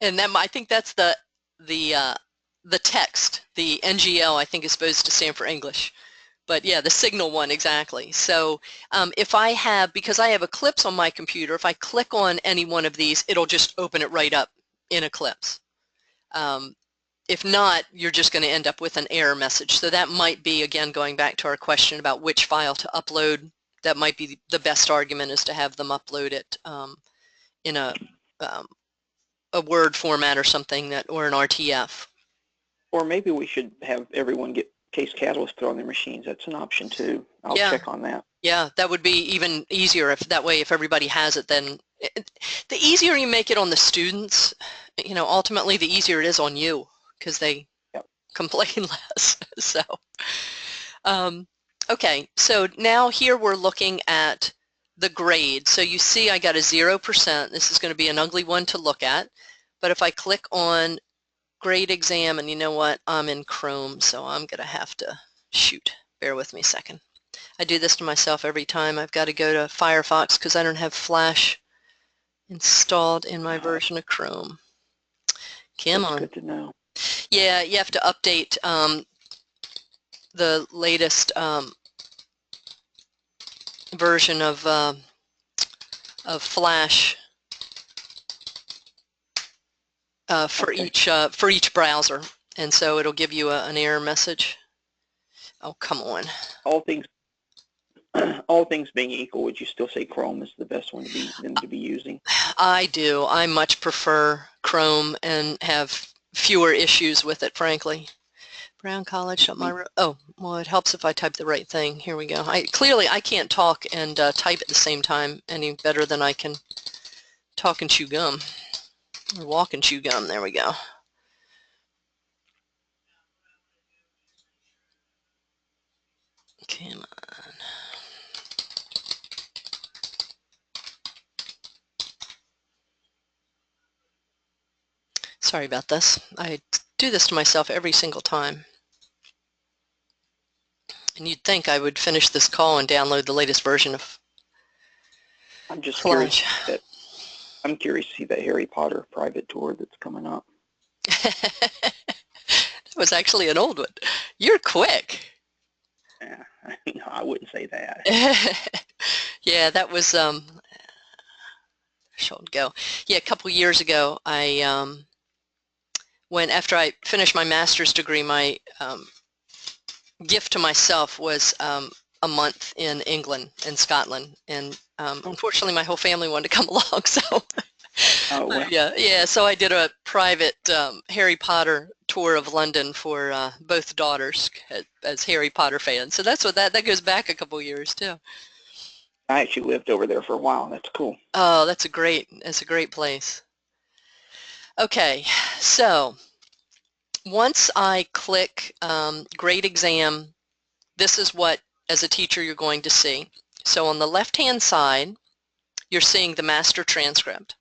And then I think that's the text. The NGL I think is supposed to stand for English. But yeah, the signal one, exactly. So because I have Eclipse on my computer, if I click on any one of these, it'll just open it right up in Eclipse. If not, you're just going to end up with an error message. So that might be, again, going back to our question about which file to upload, that might be the best argument, is to have them upload it in a Word format or something, or an RTF. Or maybe we should have everyone get Case Catalyst put on their machines. That's an option too. I'll check on that. Yeah, that would be even easier if everybody has it. Then the easier you make it on the students, ultimately the easier it is on you, because they complain less. So, okay, so now here we're looking at the grade. So you see I got a 0%. This is going to be an ugly one to look at. But if I click on grade exam, and you know what, I'm in Chrome, so I'm going to have to, bear with me a second. I do this to myself every time. I've got to go to Firefox because I don't have Flash installed in my version of Chrome. Come on. Good to know. Yeah, you have to update the latest version of Flash for each browser, and so it'll give you an error message. Oh, come on. All things being equal, would you still say Chrome is the best one to be using? I do. I much prefer Chrome and have fewer issues with it, frankly. Brown College. Oh, well, it helps if I type the right thing. Here we go. Clearly, I can't talk and type at the same time any better than I can talk and chew gum. Or walk and chew gum. There we go. Come on. Sorry about this. I do this to myself every single time. And you'd think I would finish this call and download the latest version of I'm just Flash. I'm curious to see that Harry Potter private tour that's coming up. That was actually an old one. You're quick. Yeah, no, I wouldn't say that. Yeah, that was go. Yeah, a couple years ago, I after I finished my master's degree, my gift to myself was a month in England and Scotland, and unfortunately my whole family wanted to come along, so Oh, well. yeah, so I did a private Harry Potter tour of London for both daughters as Harry Potter fans. So that's what that goes back a couple years too. I actually lived over there for a while. That's cool. Oh, that's a great place. Okay, so once I click grade exam, this is what, as a teacher, you're going to see. So on the left-hand side, you're seeing the master transcript.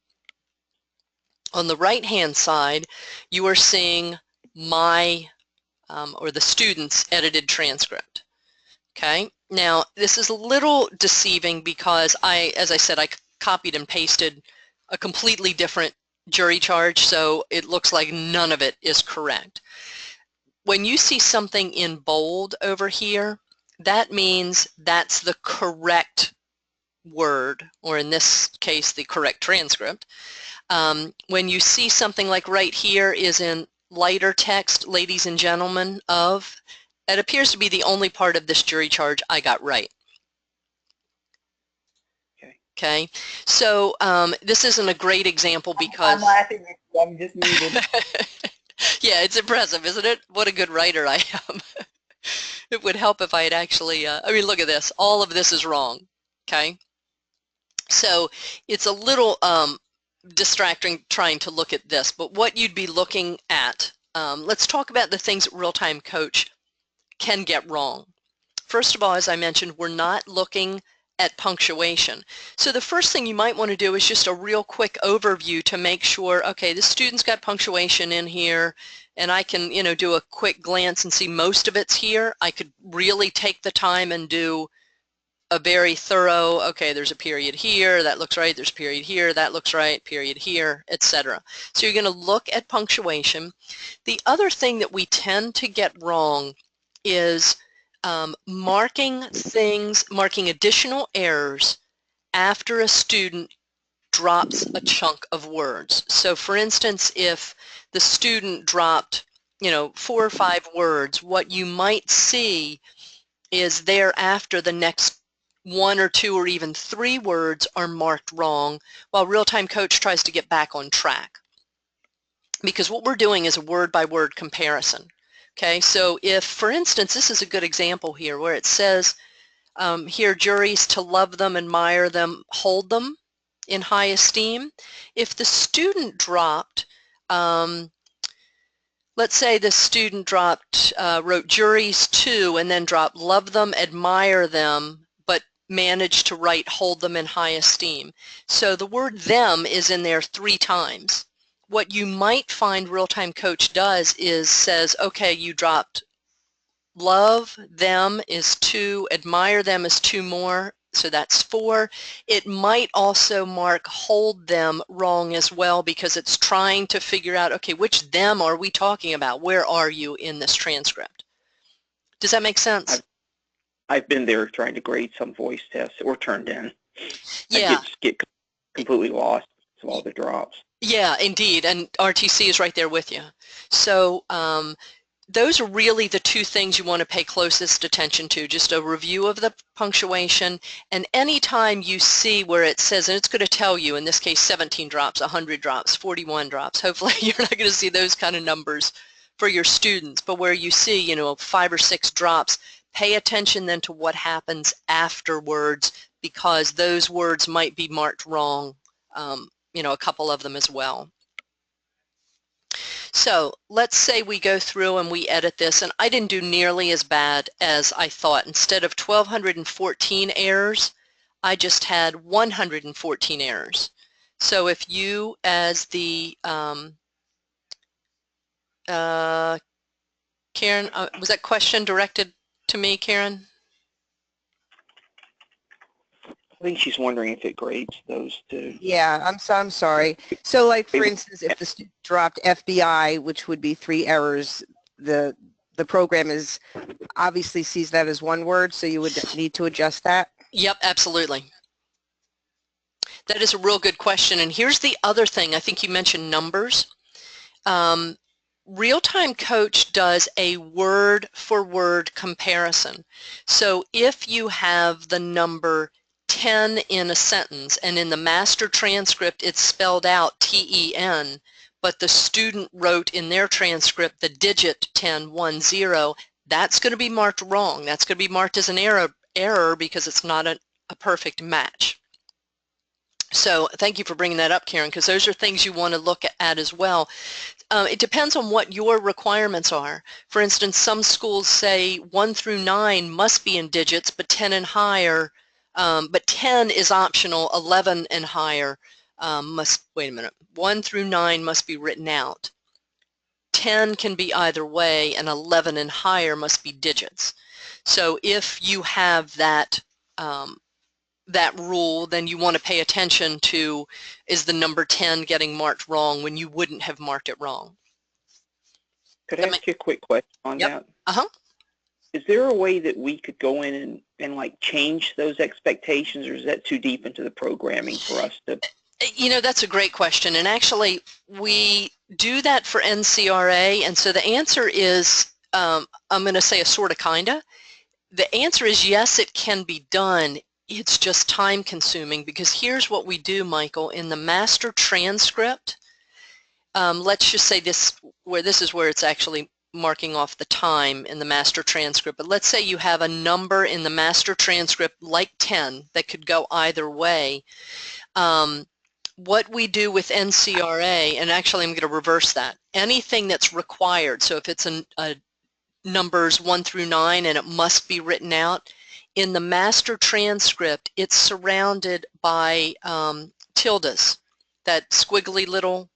On the right-hand side, you are seeing my, or the student's edited transcript. Okay, now this is a little deceiving because as I said, I copied and pasted a completely different jury charge, so it looks like none of it is correct. When you see something in bold over here, that means that's the correct word, or in this case, the correct transcript. When you see something like right here is in lighter text, ladies and gentlemen of, it appears to be the only part of this jury charge I got right. Okay, so this isn't a great example because... I'm laughing at you, I'm just muted. Yeah, it's impressive, isn't it? What a good writer I am. It would help if I had actually, I mean, look at this. All of this is wrong, okay? So it's a little distracting trying to look at this, but what you'd be looking at, let's talk about the things that Real-Time Coach can get wrong. First of all, as I mentioned, we're not looking at punctuation. So the first thing you might want to do is just a real quick overview to make sure, okay, the student's got punctuation in here, and I can, you know, do a quick glance and see most of it's here. I could really take the time and do a very thorough, okay, there's a period here, that looks right, there's a period here, that looks right, period here, etc. So you're going to look at punctuation. The other thing that we tend to get wrong is marking additional errors after a student drops a chunk of words. So for instance, if the student dropped, you know, 4 or 5 words, what you might see is thereafter the next 1 or 2 or even 3 words are marked wrong, while Real-Time Coach tries to get back on track. Because what we're doing is a word-by-word comparison. Okay, so if, for instance, this is a good example here where it says here, juries to love them, admire them, hold them in high esteem. If the student dropped, let's say the student dropped, wrote juries to and then dropped love them, admire them, but managed to write hold them in high esteem. So the word them is in there 3 times. What you might find Real-Time Coach does is says, okay, you dropped love them is 2, admire them is 2 more, so that's 4. It might also mark hold them wrong as well because it's trying to figure out, okay, which them are we talking about? Where are you in this transcript? Does that make sense? I've been there trying to grade some voice tests that were turned in. Yeah. I get completely lost with all the drops. Yeah, indeed, and RTC is right there with you. So those are really the 2 things you want to pay closest attention to, just a review of the punctuation, and anytime you see where it says, and it's going to tell you, in this case, 17 drops, 100 drops, 41 drops, hopefully you're not going to see those kind of numbers for your students, but where you see, you know, 5 or 6 drops, pay attention then to what happens afterwards because those words might be marked wrong, you know, a couple of them as well. So let's say we go through and we edit this, and I didn't do nearly as bad as I thought. Instead of 1,214 errors, I just had 114 errors. So if you, as the, Karen, was that question directed to me, Karen? I think she's wondering if it grades those 2. Yeah, I'm sorry. So like, for instance, if the student dropped FBI, which would be 3 errors, the program is obviously sees that as 1 word, so you would need to adjust that? Yep, absolutely. That is a real good question. And here's the other thing. I think you mentioned numbers. Real-Time Coach does a word-for-word comparison. So if you have the number 10 in a sentence, and in the master transcript it's spelled out T-E-N, but the student wrote in their transcript the digit 10, 1, 0, that's going to be marked wrong. That's going to be marked as an error because it's not a perfect match. So thank you for bringing that up, Karen, because those are things you want to look at as well. It depends on what your requirements are. For instance, some schools say 1 through 9 must be in digits, but 10 and higher, but 10 is optional, 11 and higher wait a minute, 1 through 9 must be written out. 10 can be either way, and 11 and higher must be digits. So if you have that that rule, then you want to pay attention to, is the number 10 getting marked wrong when you wouldn't have marked it wrong? Could I ask you a quick question on Yep. that? Uh-huh. Is there a way that we could go in and like change those expectations, or is that too deep into the programming for us to? You know, that's a great question. And actually, we do that for NCRA. And so the answer is, I'm going to say a sort of kinda. The answer is yes, it can be done. It's just time consuming, because here's what we do, Michael. In the master transcript, let's just say this is where it's actually marking off the time in the master transcript. But let's say you have a number in the master transcript like 10 that could go either way. What we do with NCRA, and actually I'm going to reverse that, anything that's required, so if it's a numbers 1 through 9 and it must be written out, in the master transcript it's surrounded by tildes, that squiggly little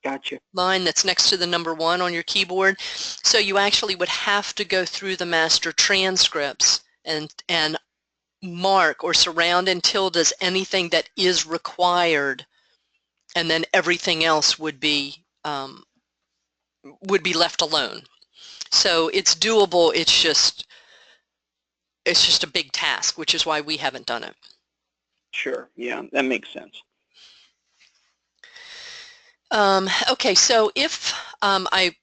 Gotcha. line that's next to the number 1 on your keyboard. So you actually would have to go through the master transcripts and mark or surround in tildes anything that is required, and then everything else would be left alone. So it's doable. It's just a big task, which is why we haven't done it. Sure. Yeah, that makes sense. Okay, so if I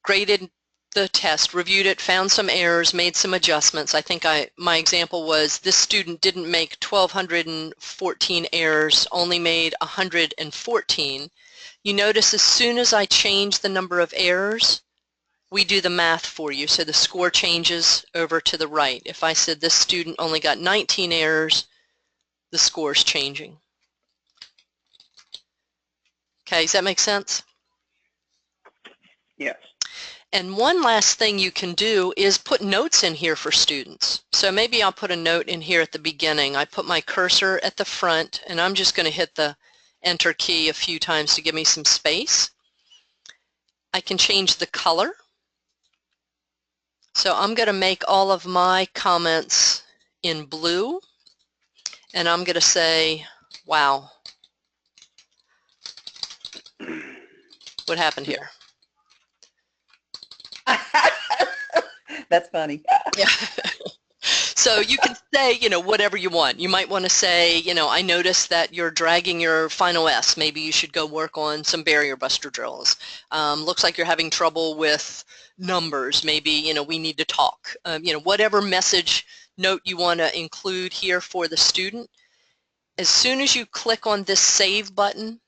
graded the test, reviewed it, found some errors, made some adjustments. I think my example was this student didn't make 1,214 errors, only made 114. You notice as soon as I change the number of errors, we do the math for you. So the score changes over to the right. If I said this student only got 19 errors, the score's changing. Okay, does that make sense? Yes. And one last thing you can do is put notes in here for students. So maybe I'll put a note in here at the beginning. I put my cursor at the front, and I'm just going to hit the Enter key a few times to give me some space. I can change the color. So I'm going to make all of my comments in blue, and I'm going to say, wow. What happened here? That's funny. Yeah. So you can say, whatever you want. You might want to say, I noticed that you're dragging your final S. Maybe you should go work on some barrier buster drills. Looks like you're having trouble with numbers. Maybe, we need to talk. Whatever message note you want to include here for the student. As soon as you click on this Save button,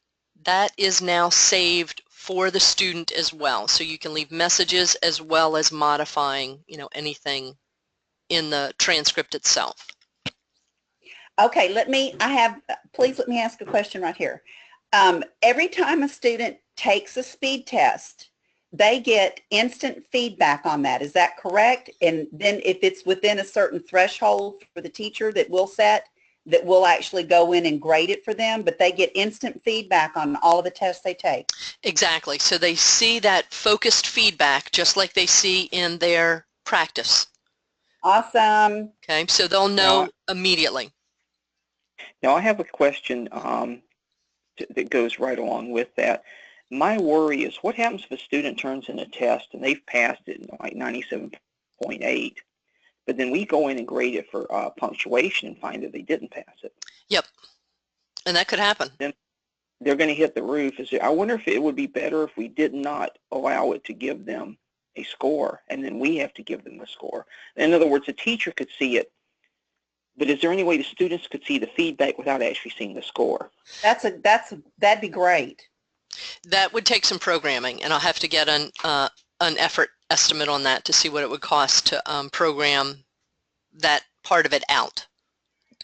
that is now saved for the student as well. So you can leave messages as well as modifying, anything in the transcript itself. Okay, please let me ask a question right here. Every time a student takes a speed test, they get instant feedback on that. Is that correct? And then if it's within a certain threshold for the teacher that we'll set, that we'll actually go in and grade it for them, but they get instant feedback on all of the tests they take. Exactly. So they see that focused feedback just like they see in their practice. Awesome. Okay, so they'll know immediately. Now I have a question that goes right along with that. My worry is what happens if a student turns in a test and they've passed it like 97.8, but then we go in and grade it for punctuation and find that they didn't pass it. Yep, and that could happen. Then they're going to hit the roof. I wonder if it would be better if we did not allow it to give them a score, and then we have to give them the score. In other words, the teacher could see it, but is there any way the students could see the feedback without actually seeing the score? That'd be great. That would take some programming, and I'll have to get an effort estimate on that to see what it would cost to program that part of it out.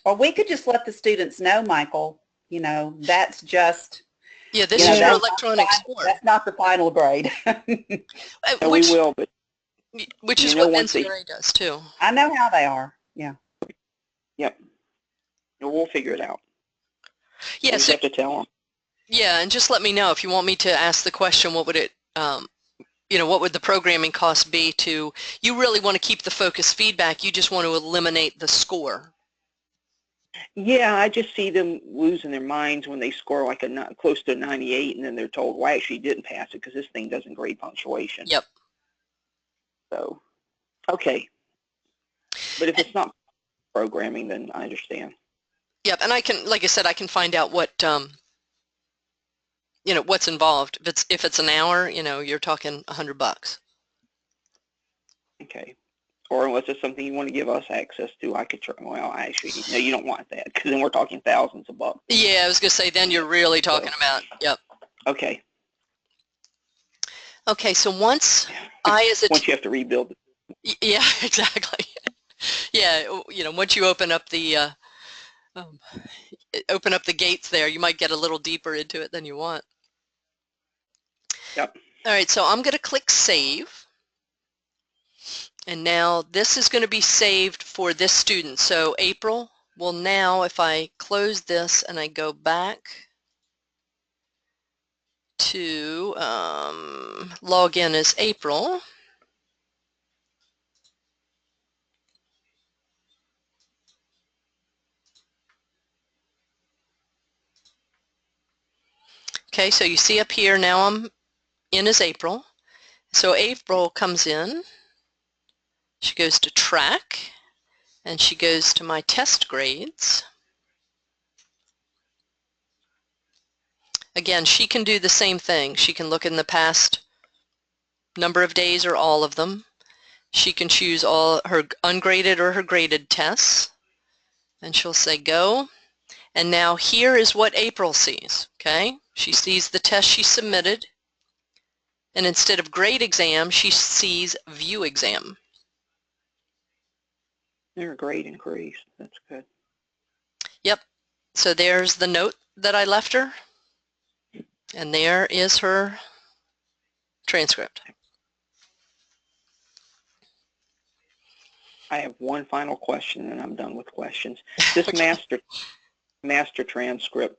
Or we could just let the students know, Michael, that's just... Yeah, this is your electronic score. That's not the final grade. We will, but... Which is what NCRA does, too. I know how they are, yeah. Yep. We'll figure it out. Yeah, so have to tell them. Yeah, and just let me know if you want me to ask the question, what would it you know, what would the programming cost be to, you really want to keep the focus feedback, you just want to eliminate the score. Yeah, I just see them losing their minds when they score like close to a 98 and then they're told, well, I actually didn't pass it because this thing doesn't grade punctuation. Yep. So, okay. But if it's not programming, then I understand. Yep, and I can, like I said, I can find out what, you know, what's involved. If it's an hour, you know, you're talking $100. Okay. Or unless it's something you want to give us access to, I could try. Well, actually, no, you don't want that because then we're talking thousands of bucks. Yeah, I was going to say, then you're really talking about, yep. Okay. Okay, so once I as a once you have to rebuild it. Yeah, exactly. Yeah, you know, once you open up the gates there, you might get a little deeper into it than you want. Yep. All right, so I'm going to click Save. And now this is going to be saved for this student. So April will now, if I close this and I go back to log in as April, okay, so you see up here now I'm in as April. So April comes in, she goes to track, and she goes to my test grades. Again, she can do the same thing. She can look in the past number of days or all of them. She can choose all her ungraded or her graded tests, and she'll say go. And now here is what April sees, okay? She sees the test she submitted, and instead of grade exam, she sees view exam. Their grade increased. That's good. Yep. So there's the note that I left her, and there is her transcript. I have one final question, and I'm done with questions. This Okay. master transcript,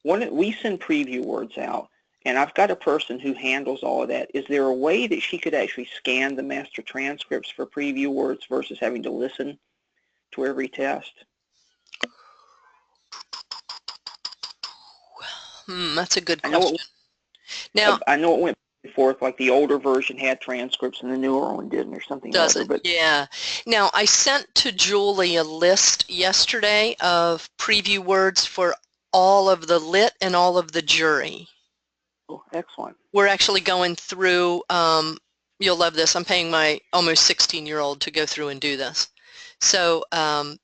we send preview words out, and I've got a person who handles all of that. Is there a way that she could actually scan the master transcripts for preview words versus having to listen to every test? That's a good question. Now, I know it went back and forth, like the older version had transcripts and the newer one didn't, or something or other. But yeah. Now, I sent to Julie a list yesterday of preview words for all of the lit and all of the jury. oh, excellent. We're actually going through, you'll love this, I'm paying my almost 16-year-old to go through and do this. So I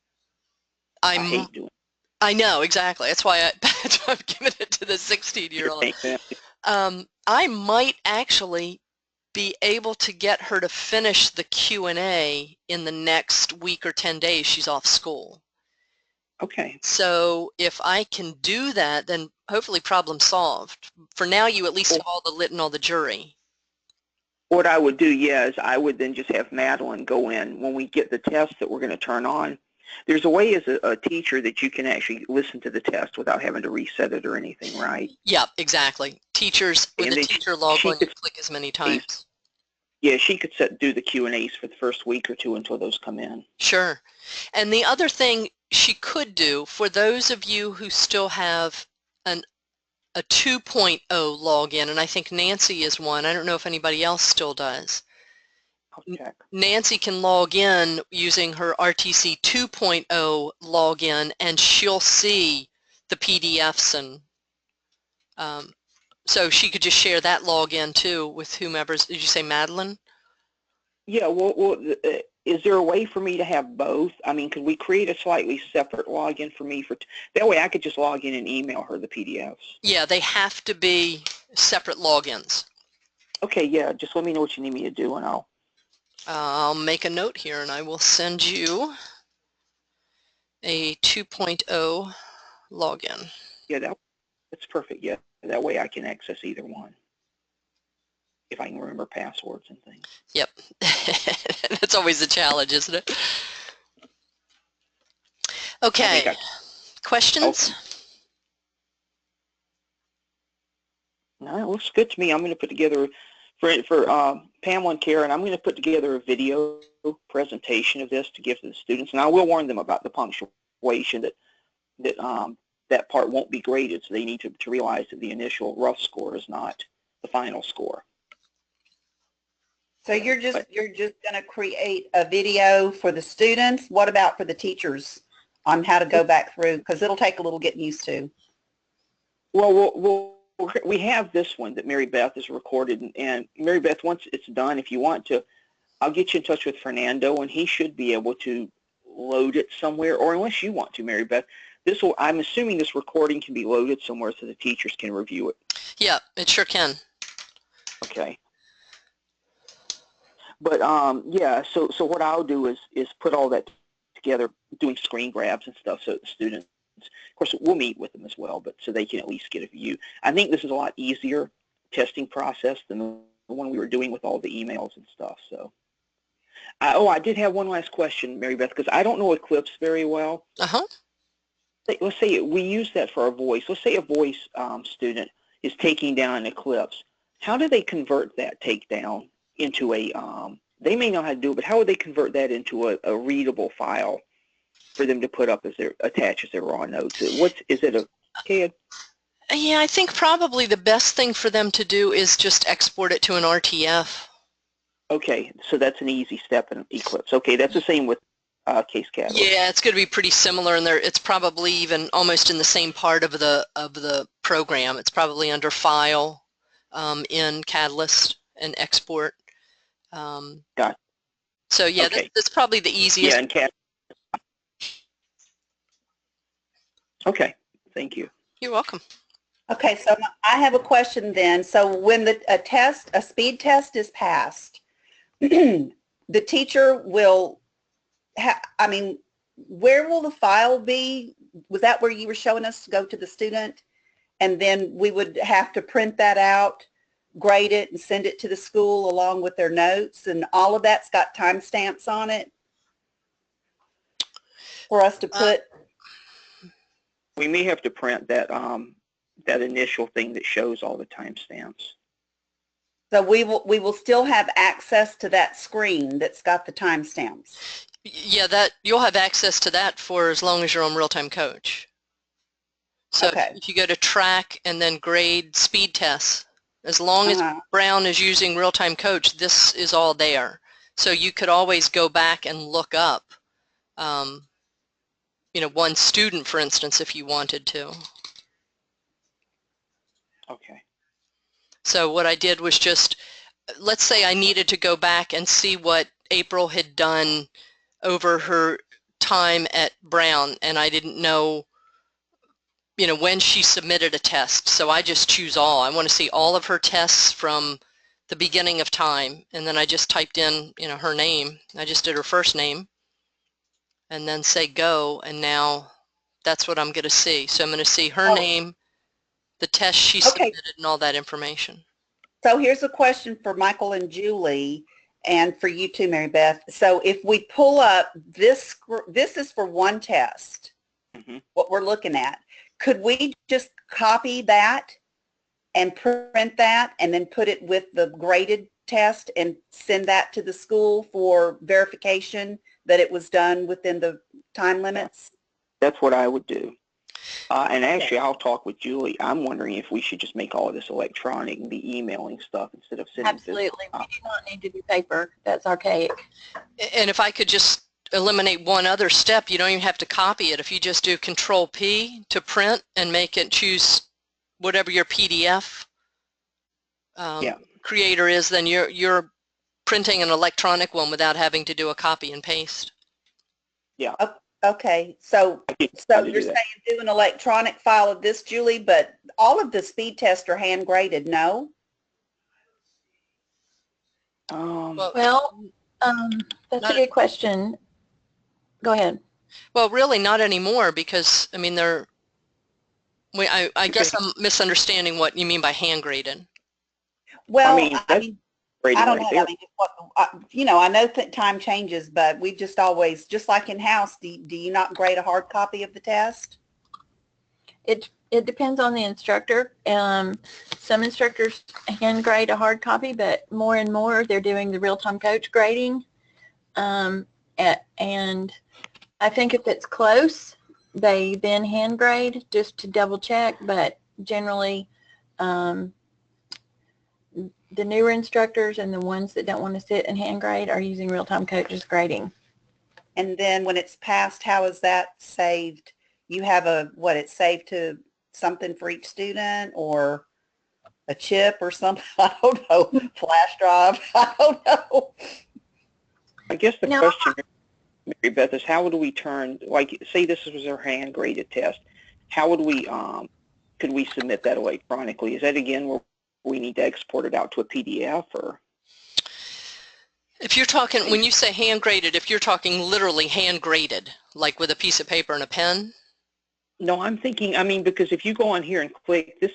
hate doing it. I know, exactly. That's why I'm giving it to the 16-year-old. I might actually be able to get her to finish the Q&A in the next week or 10 days. She's off school. Okay. So if I can do that, then hopefully problem solved. For now, you at least have all the lit and all the jury. What I would do, yeah, is I would then just have Madeline go in when we get the test that we're going to turn on. There's a way as a teacher that you can actually listen to the test without having to reset it or anything, right? Yeah, exactly. Teachers, with a teacher log on, you click as many times. Yeah, she could do the Q&As for the first week or two until those come in. Sure. And the other thing she could do, for those of you who still have a 2.0 login, and I think Nancy is one, I don't know if anybody else still does. I'll check. Nancy can log in using her RTC 2.0 login, and she'll see the PDFs, and so she could just share that login too with whomever's. Did you say Madeline? Yeah, well, is there a way for me to have both? I mean, could we create a slightly separate login for me? That way I could just log in and email her the PDFs. Yeah, they have to be separate logins. Okay, yeah, just let me know what you need me to do, and I'll make a note here, and I will send you a 2.0 login. Yeah, that's perfect. Yeah, that way I can access either one if I can remember passwords and things. Yep, that's always a challenge, isn't it? Okay, questions? No, it looks good to me. I'm going to put together for Pamela and Karen, I'm going to put together a video presentation of this to give to the students, and I will warn them about the punctuation that part won't be graded, so they need to realize that the initial rough score is not the final score. So you're just going to create a video for the students. What about for the teachers on how to go back through? Because it'll take a little getting used to. Well, we have this one that Mary Beth has recorded, and Mary Beth, once it's done, if you want to, I'll get you in touch with Fernando, and he should be able to load it somewhere, or unless you want to, Mary Beth, I'm assuming this recording can be loaded somewhere so the teachers can review it. Yeah, it sure can. Okay. But yeah, so what I'll do is put all that together, doing screen grabs and stuff, so that the students, of course, we'll meet with them as well, but so they can at least get a view. I think this is a lot easier testing process than the one we were doing with all the emails and stuff. So, I did have one last question, Mary Beth, because I don't know Eclipse very well. Let's say we use that for our voice. Let's say a voice student is taking down Eclipse. How do they convert that takedown into a, they may know how to do it, but how would they convert that into a readable file for them to put up as attach as their raw notes? Is it a CAD? Yeah, I think probably the best thing for them to do is just export it to an RTF. Okay, so that's an easy step in Eclipse. Okay, that's the same with Case Catalyst. Yeah, it's going to be pretty similar, and it's probably even almost in the same part of the program. It's probably under File in Catalyst and Export. Got it. So yeah, Okay. that's probably the easiest. Yeah, and Catalyst. Okay, thank you. You're welcome. Okay, so I have a question then. So when a speed test is passed, the teacher will where will the file be? Was that where you were showing us to go to the student? And then we would have to print that out, grade it, and send it to the school along with their notes, and all of that's got timestamps on it for us to put? We may have to print that that initial thing that shows all the timestamps. So we will still have access to that screen that's got the timestamps. Yeah, you'll have access to that for as long as you're on Real-Time Coach. So Okay. if you go to track and then grade speed tests, as long as Brown is using Real-Time Coach, this is all there. So you could always go back and look up, one student, for instance, if you wanted to. Okay. So what I did was just, let's say I needed to go back and see what April had done over her time at Brown, and I didn't know, when she submitted a test. So I just choose all. I want to see all of her tests from the beginning of time, and then I just typed in, her name. I just did her first name, and then say go, and now that's what I'm going to see. So I'm going to see her name, the test she submitted, and all that information. So here's a question for Michael and Julie, and for you too, Mary Beth. So if we pull up this is for one test, what we're looking at. Could we just copy that and print that and then put it with the graded test and send that to the school for verification that it was done within the time limits? That's what I would do. And actually, I'll talk with Julie. I'm wondering if we should just make all of this electronic and be emailing stuff instead of sending Absolutely. We do not need to do paper. That's archaic. And if I could just eliminate one other step, you don't even have to copy it. If you just do Control-P to print and make it, choose whatever your PDF creator is, then you're printing an electronic one without having to do a copy and paste. Yeah. Okay, so you're saying do an electronic file of this, Julie, but all of the speed tests are hand graded, no? That's a good question. Go ahead. Well, really not anymore, because I guess I'm misunderstanding what you mean by hand graded. Well, I mean I don't know. I know that time changes, but we just always, just like in-house, do you not grade a hard copy of the test? It's it depends on the instructor. Some instructors hand grade a hard copy, but more and more they're doing the real-time coach grading. And I think if it's close, they then hand grade just to double check, but generally the newer instructors and the ones that don't want to sit and hand grade are using real-time coaches grading. And then when it's passed, how is that saved? You have it's saved to something for each student, or a chip or something? I don't know. Flash drive? I don't know. I guess the question, Mary Beth, is how would we turn, like, say this was our hand-graded test, how would we, could we submit that electronically? Is that, again, where we need to export it out to a PDF, or? If you're talking, when you say hand-graded, if you're talking literally hand-graded, like with a piece of paper and a pen? No, I'm thinking, I mean, because if you go on here and click, this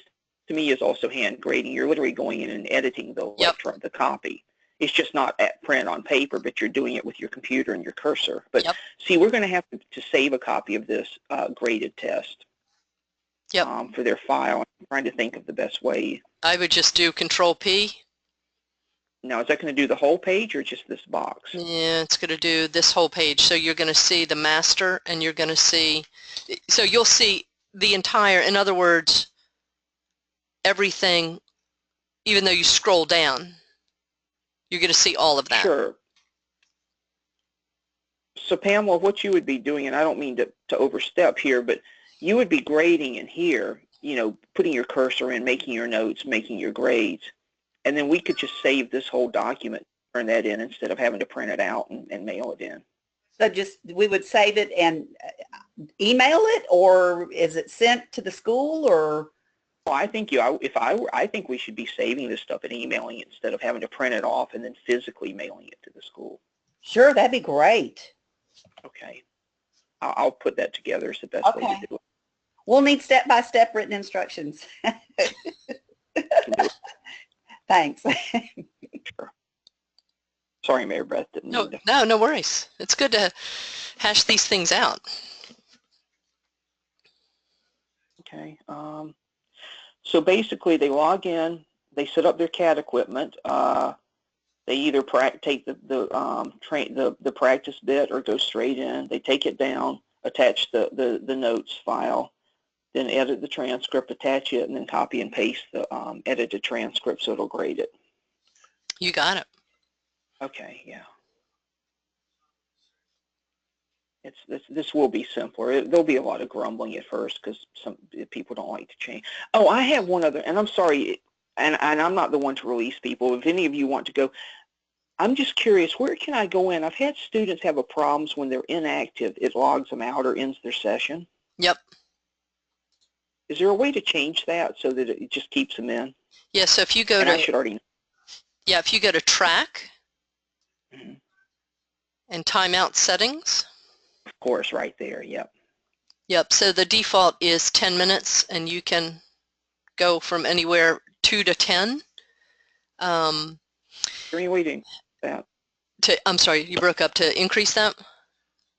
to me is also hand grading. You're literally going in and editing the the copy. It's just not at print on paper, but you're doing it with your computer and your cursor. But see, we're going to have to save a copy of this graded test for their file. I'm trying to think of the best way. I would just do Control-P. Now, is that going to do the whole page or just this box? Yeah, it's going to do this whole page. So you're going to see the master, and you're going to see, so you'll see the entire, in other words, everything, even though you scroll down, you're going to see all of that. Sure. So Pamela, what you would be doing, and I don't mean to overstep here, but you would be grading in here, you know, putting your cursor in, making your notes, making your grades. And then we could just save this whole document, turn that in instead of having to print it out and mail it in. So just, we would save it and email it, or is it sent to the school, or? Well, I think I think we should be saving this stuff and emailing it instead of having to print it off and then physically mailing it to the school. Sure, that'd be great. Okay. I'll put that together as the best way to do it. We'll need step-by-step written instructions. Thanks. Sure. Sorry, Mary Beth. No worries. It's good to hash these things out. Okay. So basically, they log in, they set up their CAD equipment. They either take the practice bit or go straight in. They take it down, attach the notes file, then edit the transcript, attach it, and then copy and paste the edited transcript so it'll grade it. You got it. Okay, yeah. This will be simpler. There'll be a lot of grumbling at first because some people don't like to change. Oh, I have one other, and I'm sorry, and I'm not the one to release people. If any of you want to go, I'm just curious, where can I go in? I've had students have problems when they're inactive. It logs them out or ends their session. Yep. Is there a way to change that so that it just keeps them in? Yeah, so if you go I should already know. Yeah, if you go to track and timeout settings. Of course, right there, yep. Yep, so the default is 10 minutes, and you can go from anywhere 2 to 10. Is there any way to increase that? I'm sorry, you broke up. To increase that?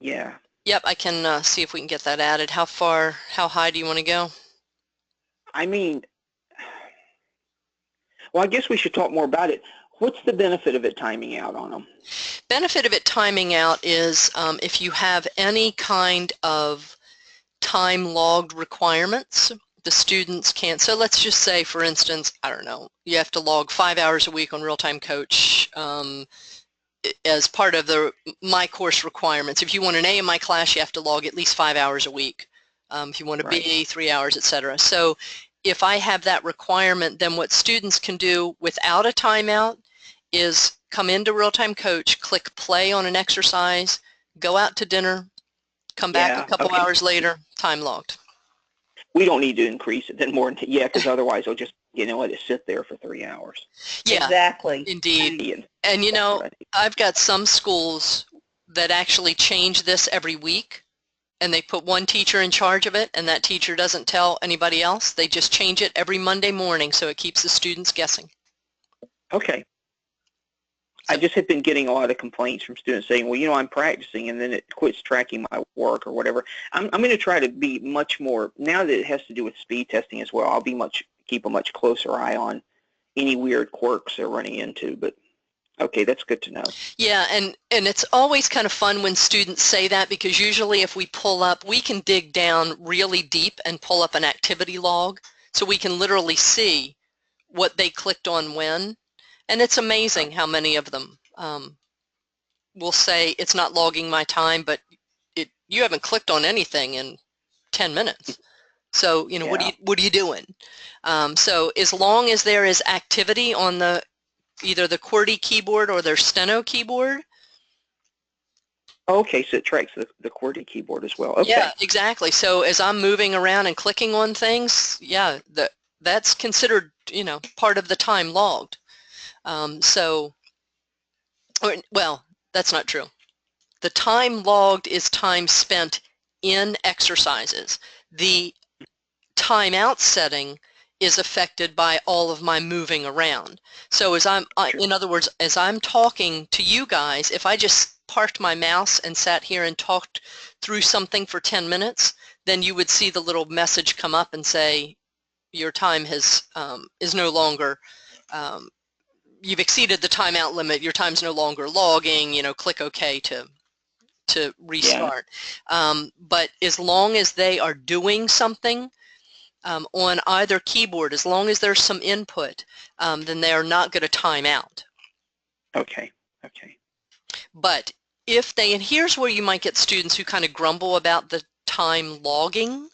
Yeah. Yep, I can see if we can get that added. How high do you want to go? I mean, well, I guess we should talk more about it. What's the benefit of it timing out on them? Benefit of it timing out is if you have any kind of time logged requirements, the students can't. So let's just say, for instance, I don't know, you have to log 5 hours a week on Real-Time Coach as part of the My Course requirements. If you want an A in My Class, you have to log at least 5 hours a week. If you want a B, 3 hours, etc. So if I have that requirement, then what students can do without a timeout is come into Real-Time Coach, click play on an exercise, go out to dinner, come back a couple hours later, time logged. We don't need to increase it then more, because otherwise they'll just, let it sit there for 3 hours. Yeah, exactly. Indeed. And I've got some schools that actually change this every week, and they put one teacher in charge of it, and that teacher doesn't tell anybody else. They just change it every Monday morning, so it keeps the students guessing. Okay. I just have been getting a lot of complaints from students saying, well, I'm practicing, and then it quits tracking my work or whatever. I'm going to try to be much more, now that it has to do with speed testing as well, I'll keep a much closer eye on any weird quirks they're running into. But okay, that's good to know. Yeah, and it's always kind of fun when students say that, because usually if we pull up, we can dig down really deep and pull up an activity log, so we can literally see what they clicked on when. And it's amazing how many of them will say it's not logging my time, but you haven't clicked on anything in 10 minutes. So, Yeah. what are you doing? So as long as there is activity on either the QWERTY keyboard or their Steno keyboard. Okay, so it tracks the QWERTY keyboard as well. Okay. Yeah, exactly. So as I'm moving around and clicking on things, yeah, that's considered, part of the time logged. Well, that's not true. The time logged is time spent in exercises. The timeout setting is affected by all of my moving around. So in other words, as I'm talking to you guys, if I just parked my mouse and sat here and talked through something for 10 minutes, then you would see the little message come up and say, your time is no longer, you've exceeded the timeout limit, your time's no longer logging, click OK to restart. Yeah. But as long as they are doing something on either keyboard, as long as there's some input, then they are not going to time out. Okay. Okay. But and here's where you might get students who kind of grumble about the time logging.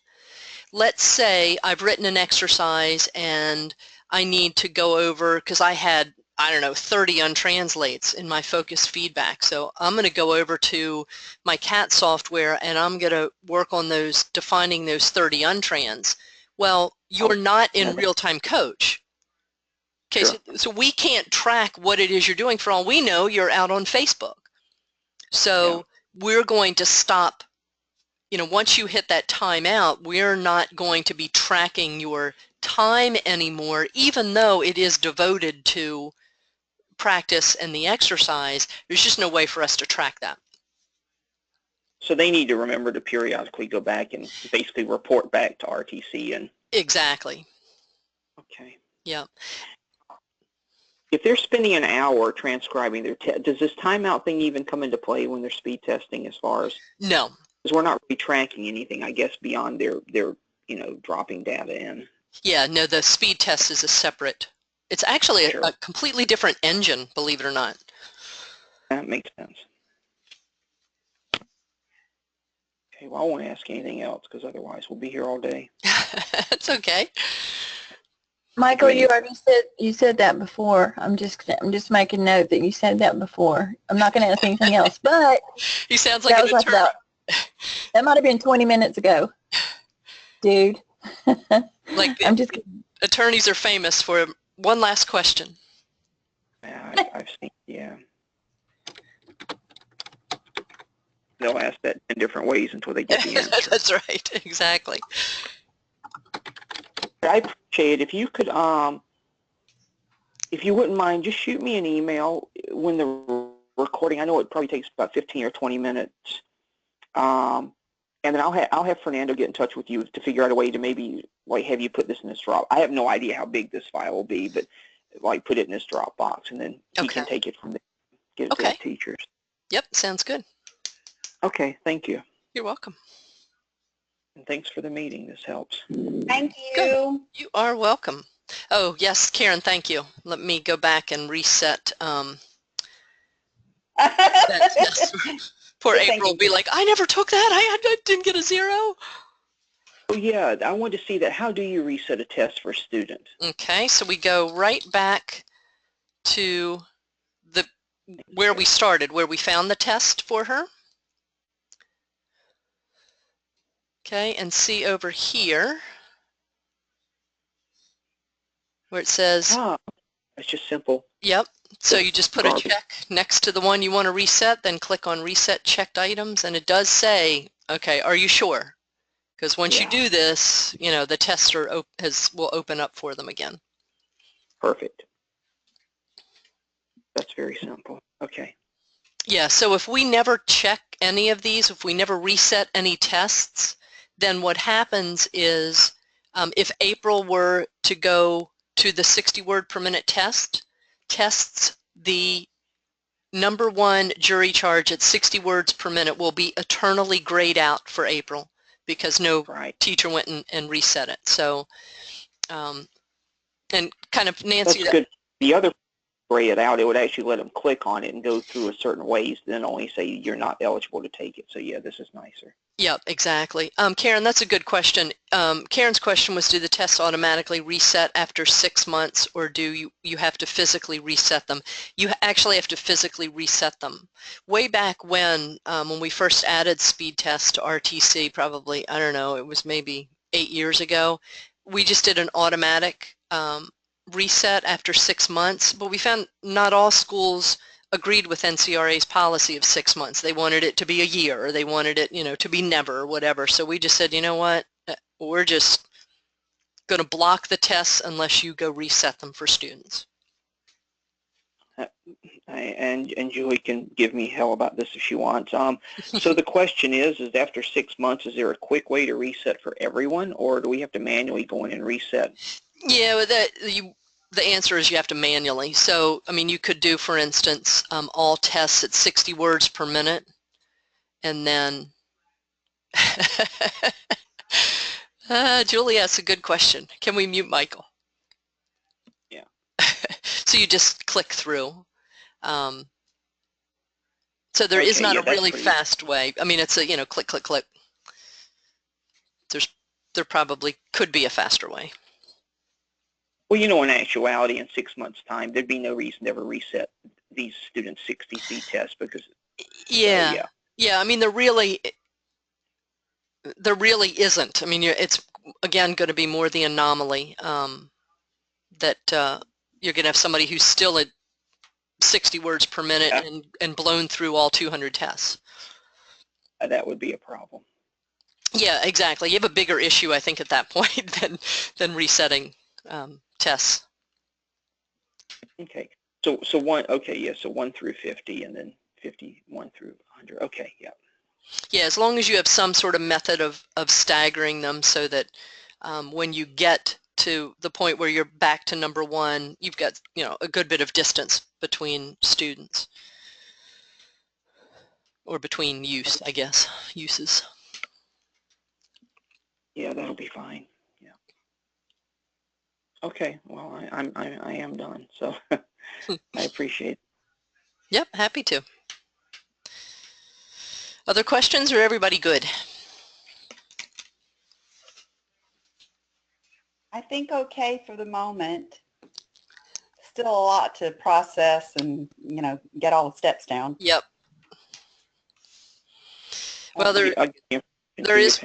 Let's say I've written an exercise and I need to go over, because I had, 30 untranslates in my focus feedback. So I'm going to go over to my CAT software and I'm going to work on defining those 30 untrans. Well, you're not in real-time coach. Okay, sure. So we can't track what it is you're doing. For all we know, you're out on Facebook. So we're going to stop, once you hit that timeout, we're not going to be tracking your time anymore, even though it is devoted to practice and the exercise. There's just no way for us to track that. So they need to remember to periodically go back and basically report back to RTC. And exactly. Okay. Yeah. If they're spending an hour transcribing their test, does this timeout thing even come into play when they're speed testing as far as? No. Because we're not really tracking anything, I guess, beyond their dropping data in. Yeah, no, the speed test is a separate, it's actually a completely different engine, believe it or not. That makes sense. Okay, well, I won't ask anything else because otherwise we'll be here all day. That's okay. Michael, you said that before. I'm just making note that you said that before. I'm not going to ask anything else, but he sounds like an attorney. That might have been 20 minutes ago, dude. Like I'm just kidding. Attorneys are famous for one last question. Yeah, I've seen, yeah. They'll ask that in different ways until they get the answer. That's right, exactly. I appreciate it. If you could, if you wouldn't mind, just shoot me an email when the recording. I know it probably takes about 15 or 20 minutes, and then I'll have Fernando get in touch with you to figure out a way to maybe have you put this in this drop. I have no idea how big this file will be, but put it in this Dropbox, and then he can take it from there, get it to the teachers. Yep, sounds good. Okay, thank you. You're welcome. And thanks for the meeting. This helps. Thank you. Good. You are welcome. Oh, yes, Karen, thank you. Let me go back and reset. Yes. Poor April will be like, I never took that. I didn't get a 0. Oh, yeah, I wanted to see that. How do you reset a test for a student? Okay, so we go right back to where we started, where we found the test for her. Okay, and see over here where it says, it's just simple. Yep, so you just put a check next to the one you want to reset, then click on reset checked items, and it does say, okay, are you sure? Because once you do this, the tester will open up for them again. Perfect. That's very simple. Okay. Yeah, so if we never check any of these, if we never reset any tests, then what happens is if April were to go to the 60 word per minute tests, the #1 jury charge at 60 words per minute will be eternally grayed out for April because no teacher went and reset it. So, and kind of Nancy, that's good. The other gray it out, it would actually let them click on it and go through a certain ways, then only say you're not eligible to take it. So yeah, this is nicer. Yep, exactly. Karen, that's a good question. Karen's question was, do the tests automatically reset after 6 months, or do you have to physically reset them? You actually have to physically reset them. Way back when we first added speed tests to RTC, probably, I don't know, it was maybe 8 years ago, we just did an automatic reset after 6 months, but we found not all schools agreed with NCRA's policy of 6 months. They wanted it to be a year, or they wanted it, to be never, or whatever. So we just said, you know what, we're just going to block the tests unless you go reset them for students. And Julie can give me hell about this if she wants. So the question is after 6 months, is there a quick way to reset for everyone, or do we have to manually go in and reset? Yeah, the answer is you have to manually. So, I mean, you could do, for instance, all tests at 60 words per minute, and then Julie asks a good question. Can we mute Michael? Yeah. So you just click through. So there is not a really fast way. I mean, it's a, click, click, click. There probably could be a faster way. Well, in actuality, in 6 months' time, there'd be no reason to ever reset these students' 60C tests because. Yeah. I mean, there really isn't. I mean, it's again going to be more the anomaly that you're going to have somebody who's still at 60 words per minute and blown through all 200 tests. That would be a problem. Yeah, exactly. You have a bigger issue, I think, at that point than resetting tests. Okay. So 1. Okay. Yeah. So 1 through 50, and then 51 through 100. Okay. Yeah. Yeah. As long as you have some sort of method of staggering them, so that when you get to the point where you're back to #1, you've got a good bit of distance between students, or between uses. Yeah, that'll be fine. Yeah. Okay. Well, I am done. So I appreciate it. Yep, happy to. Other questions, or everybody good? I think okay for the moment. Still a lot to process and, get all the steps down. Yep. Well, there is,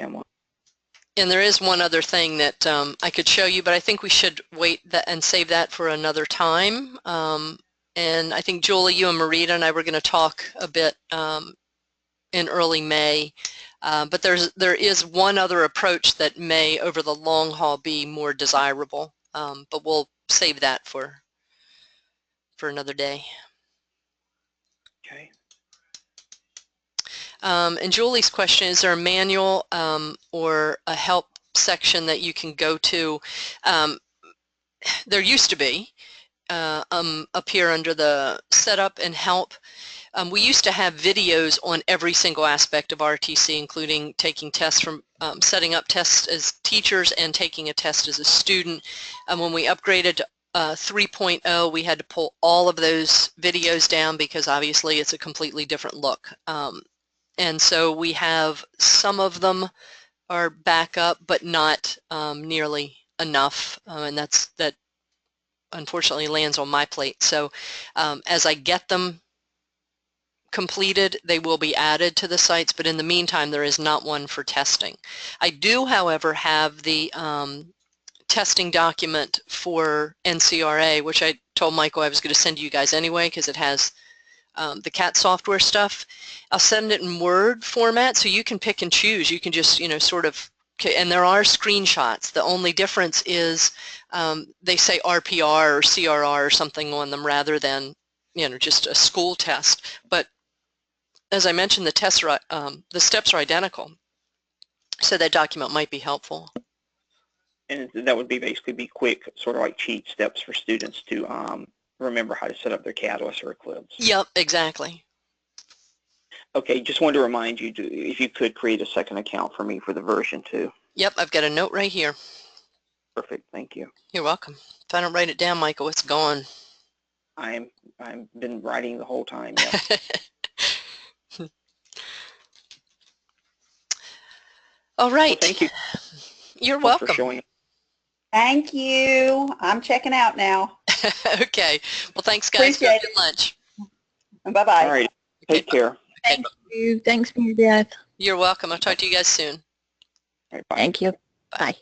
and there is one other thing that I could show you, but I think we should wait and save that for another time. And I think, Julie, you and Marita and I were going to talk a bit in early May. But there is one other approach that may, over the long haul, be more desirable. But we'll save that for another day. Okay. And Julie's question, is there a manual or a help section that you can go to? There used to be up here under the setup and help. We used to have videos on every single aspect of RTC, including taking tests from setting up tests as teachers and taking a test as a student. When we upgraded to 3.0, we had to pull all of those videos down because obviously it's a completely different look. And so we have some of them are back up, but not nearly enough. And that unfortunately lands on my plate. So as I get them completed, they will be added to the sites, but in the meantime, there is not one for testing. I do, however, have the testing document for NCRA, which I told Michael I was going to send you guys anyway because it has the CAT software stuff. I'll send it in Word format so you can pick and choose. You can just, sort of, and there are screenshots. The only difference is they say RPR or CRR or something on them rather than just a school test. But as I mentioned, the steps are identical. So that document might be helpful. And that would be quick, sort of like cheat steps for students to remember how to set up their Catalyst or Eclipse. Yep, exactly. Okay, just wanted to remind you, if you could create a second account for me for the version 2. Yep, I've got a note right here. Perfect, thank you. You're welcome. If I don't write it down, Michael, it's gone. I've been writing the whole time, yeah. All right. Well, thank you. You're Thanks welcome. for showing. Thank you. I'm checking out now. Okay. Well, thanks, guys. Appreciate Good lunch. Bye-bye. All right, take care. Thank you. Thanks, Mary Beth. You're welcome. I'll talk to you guys soon. All right, bye. Thank you. Bye.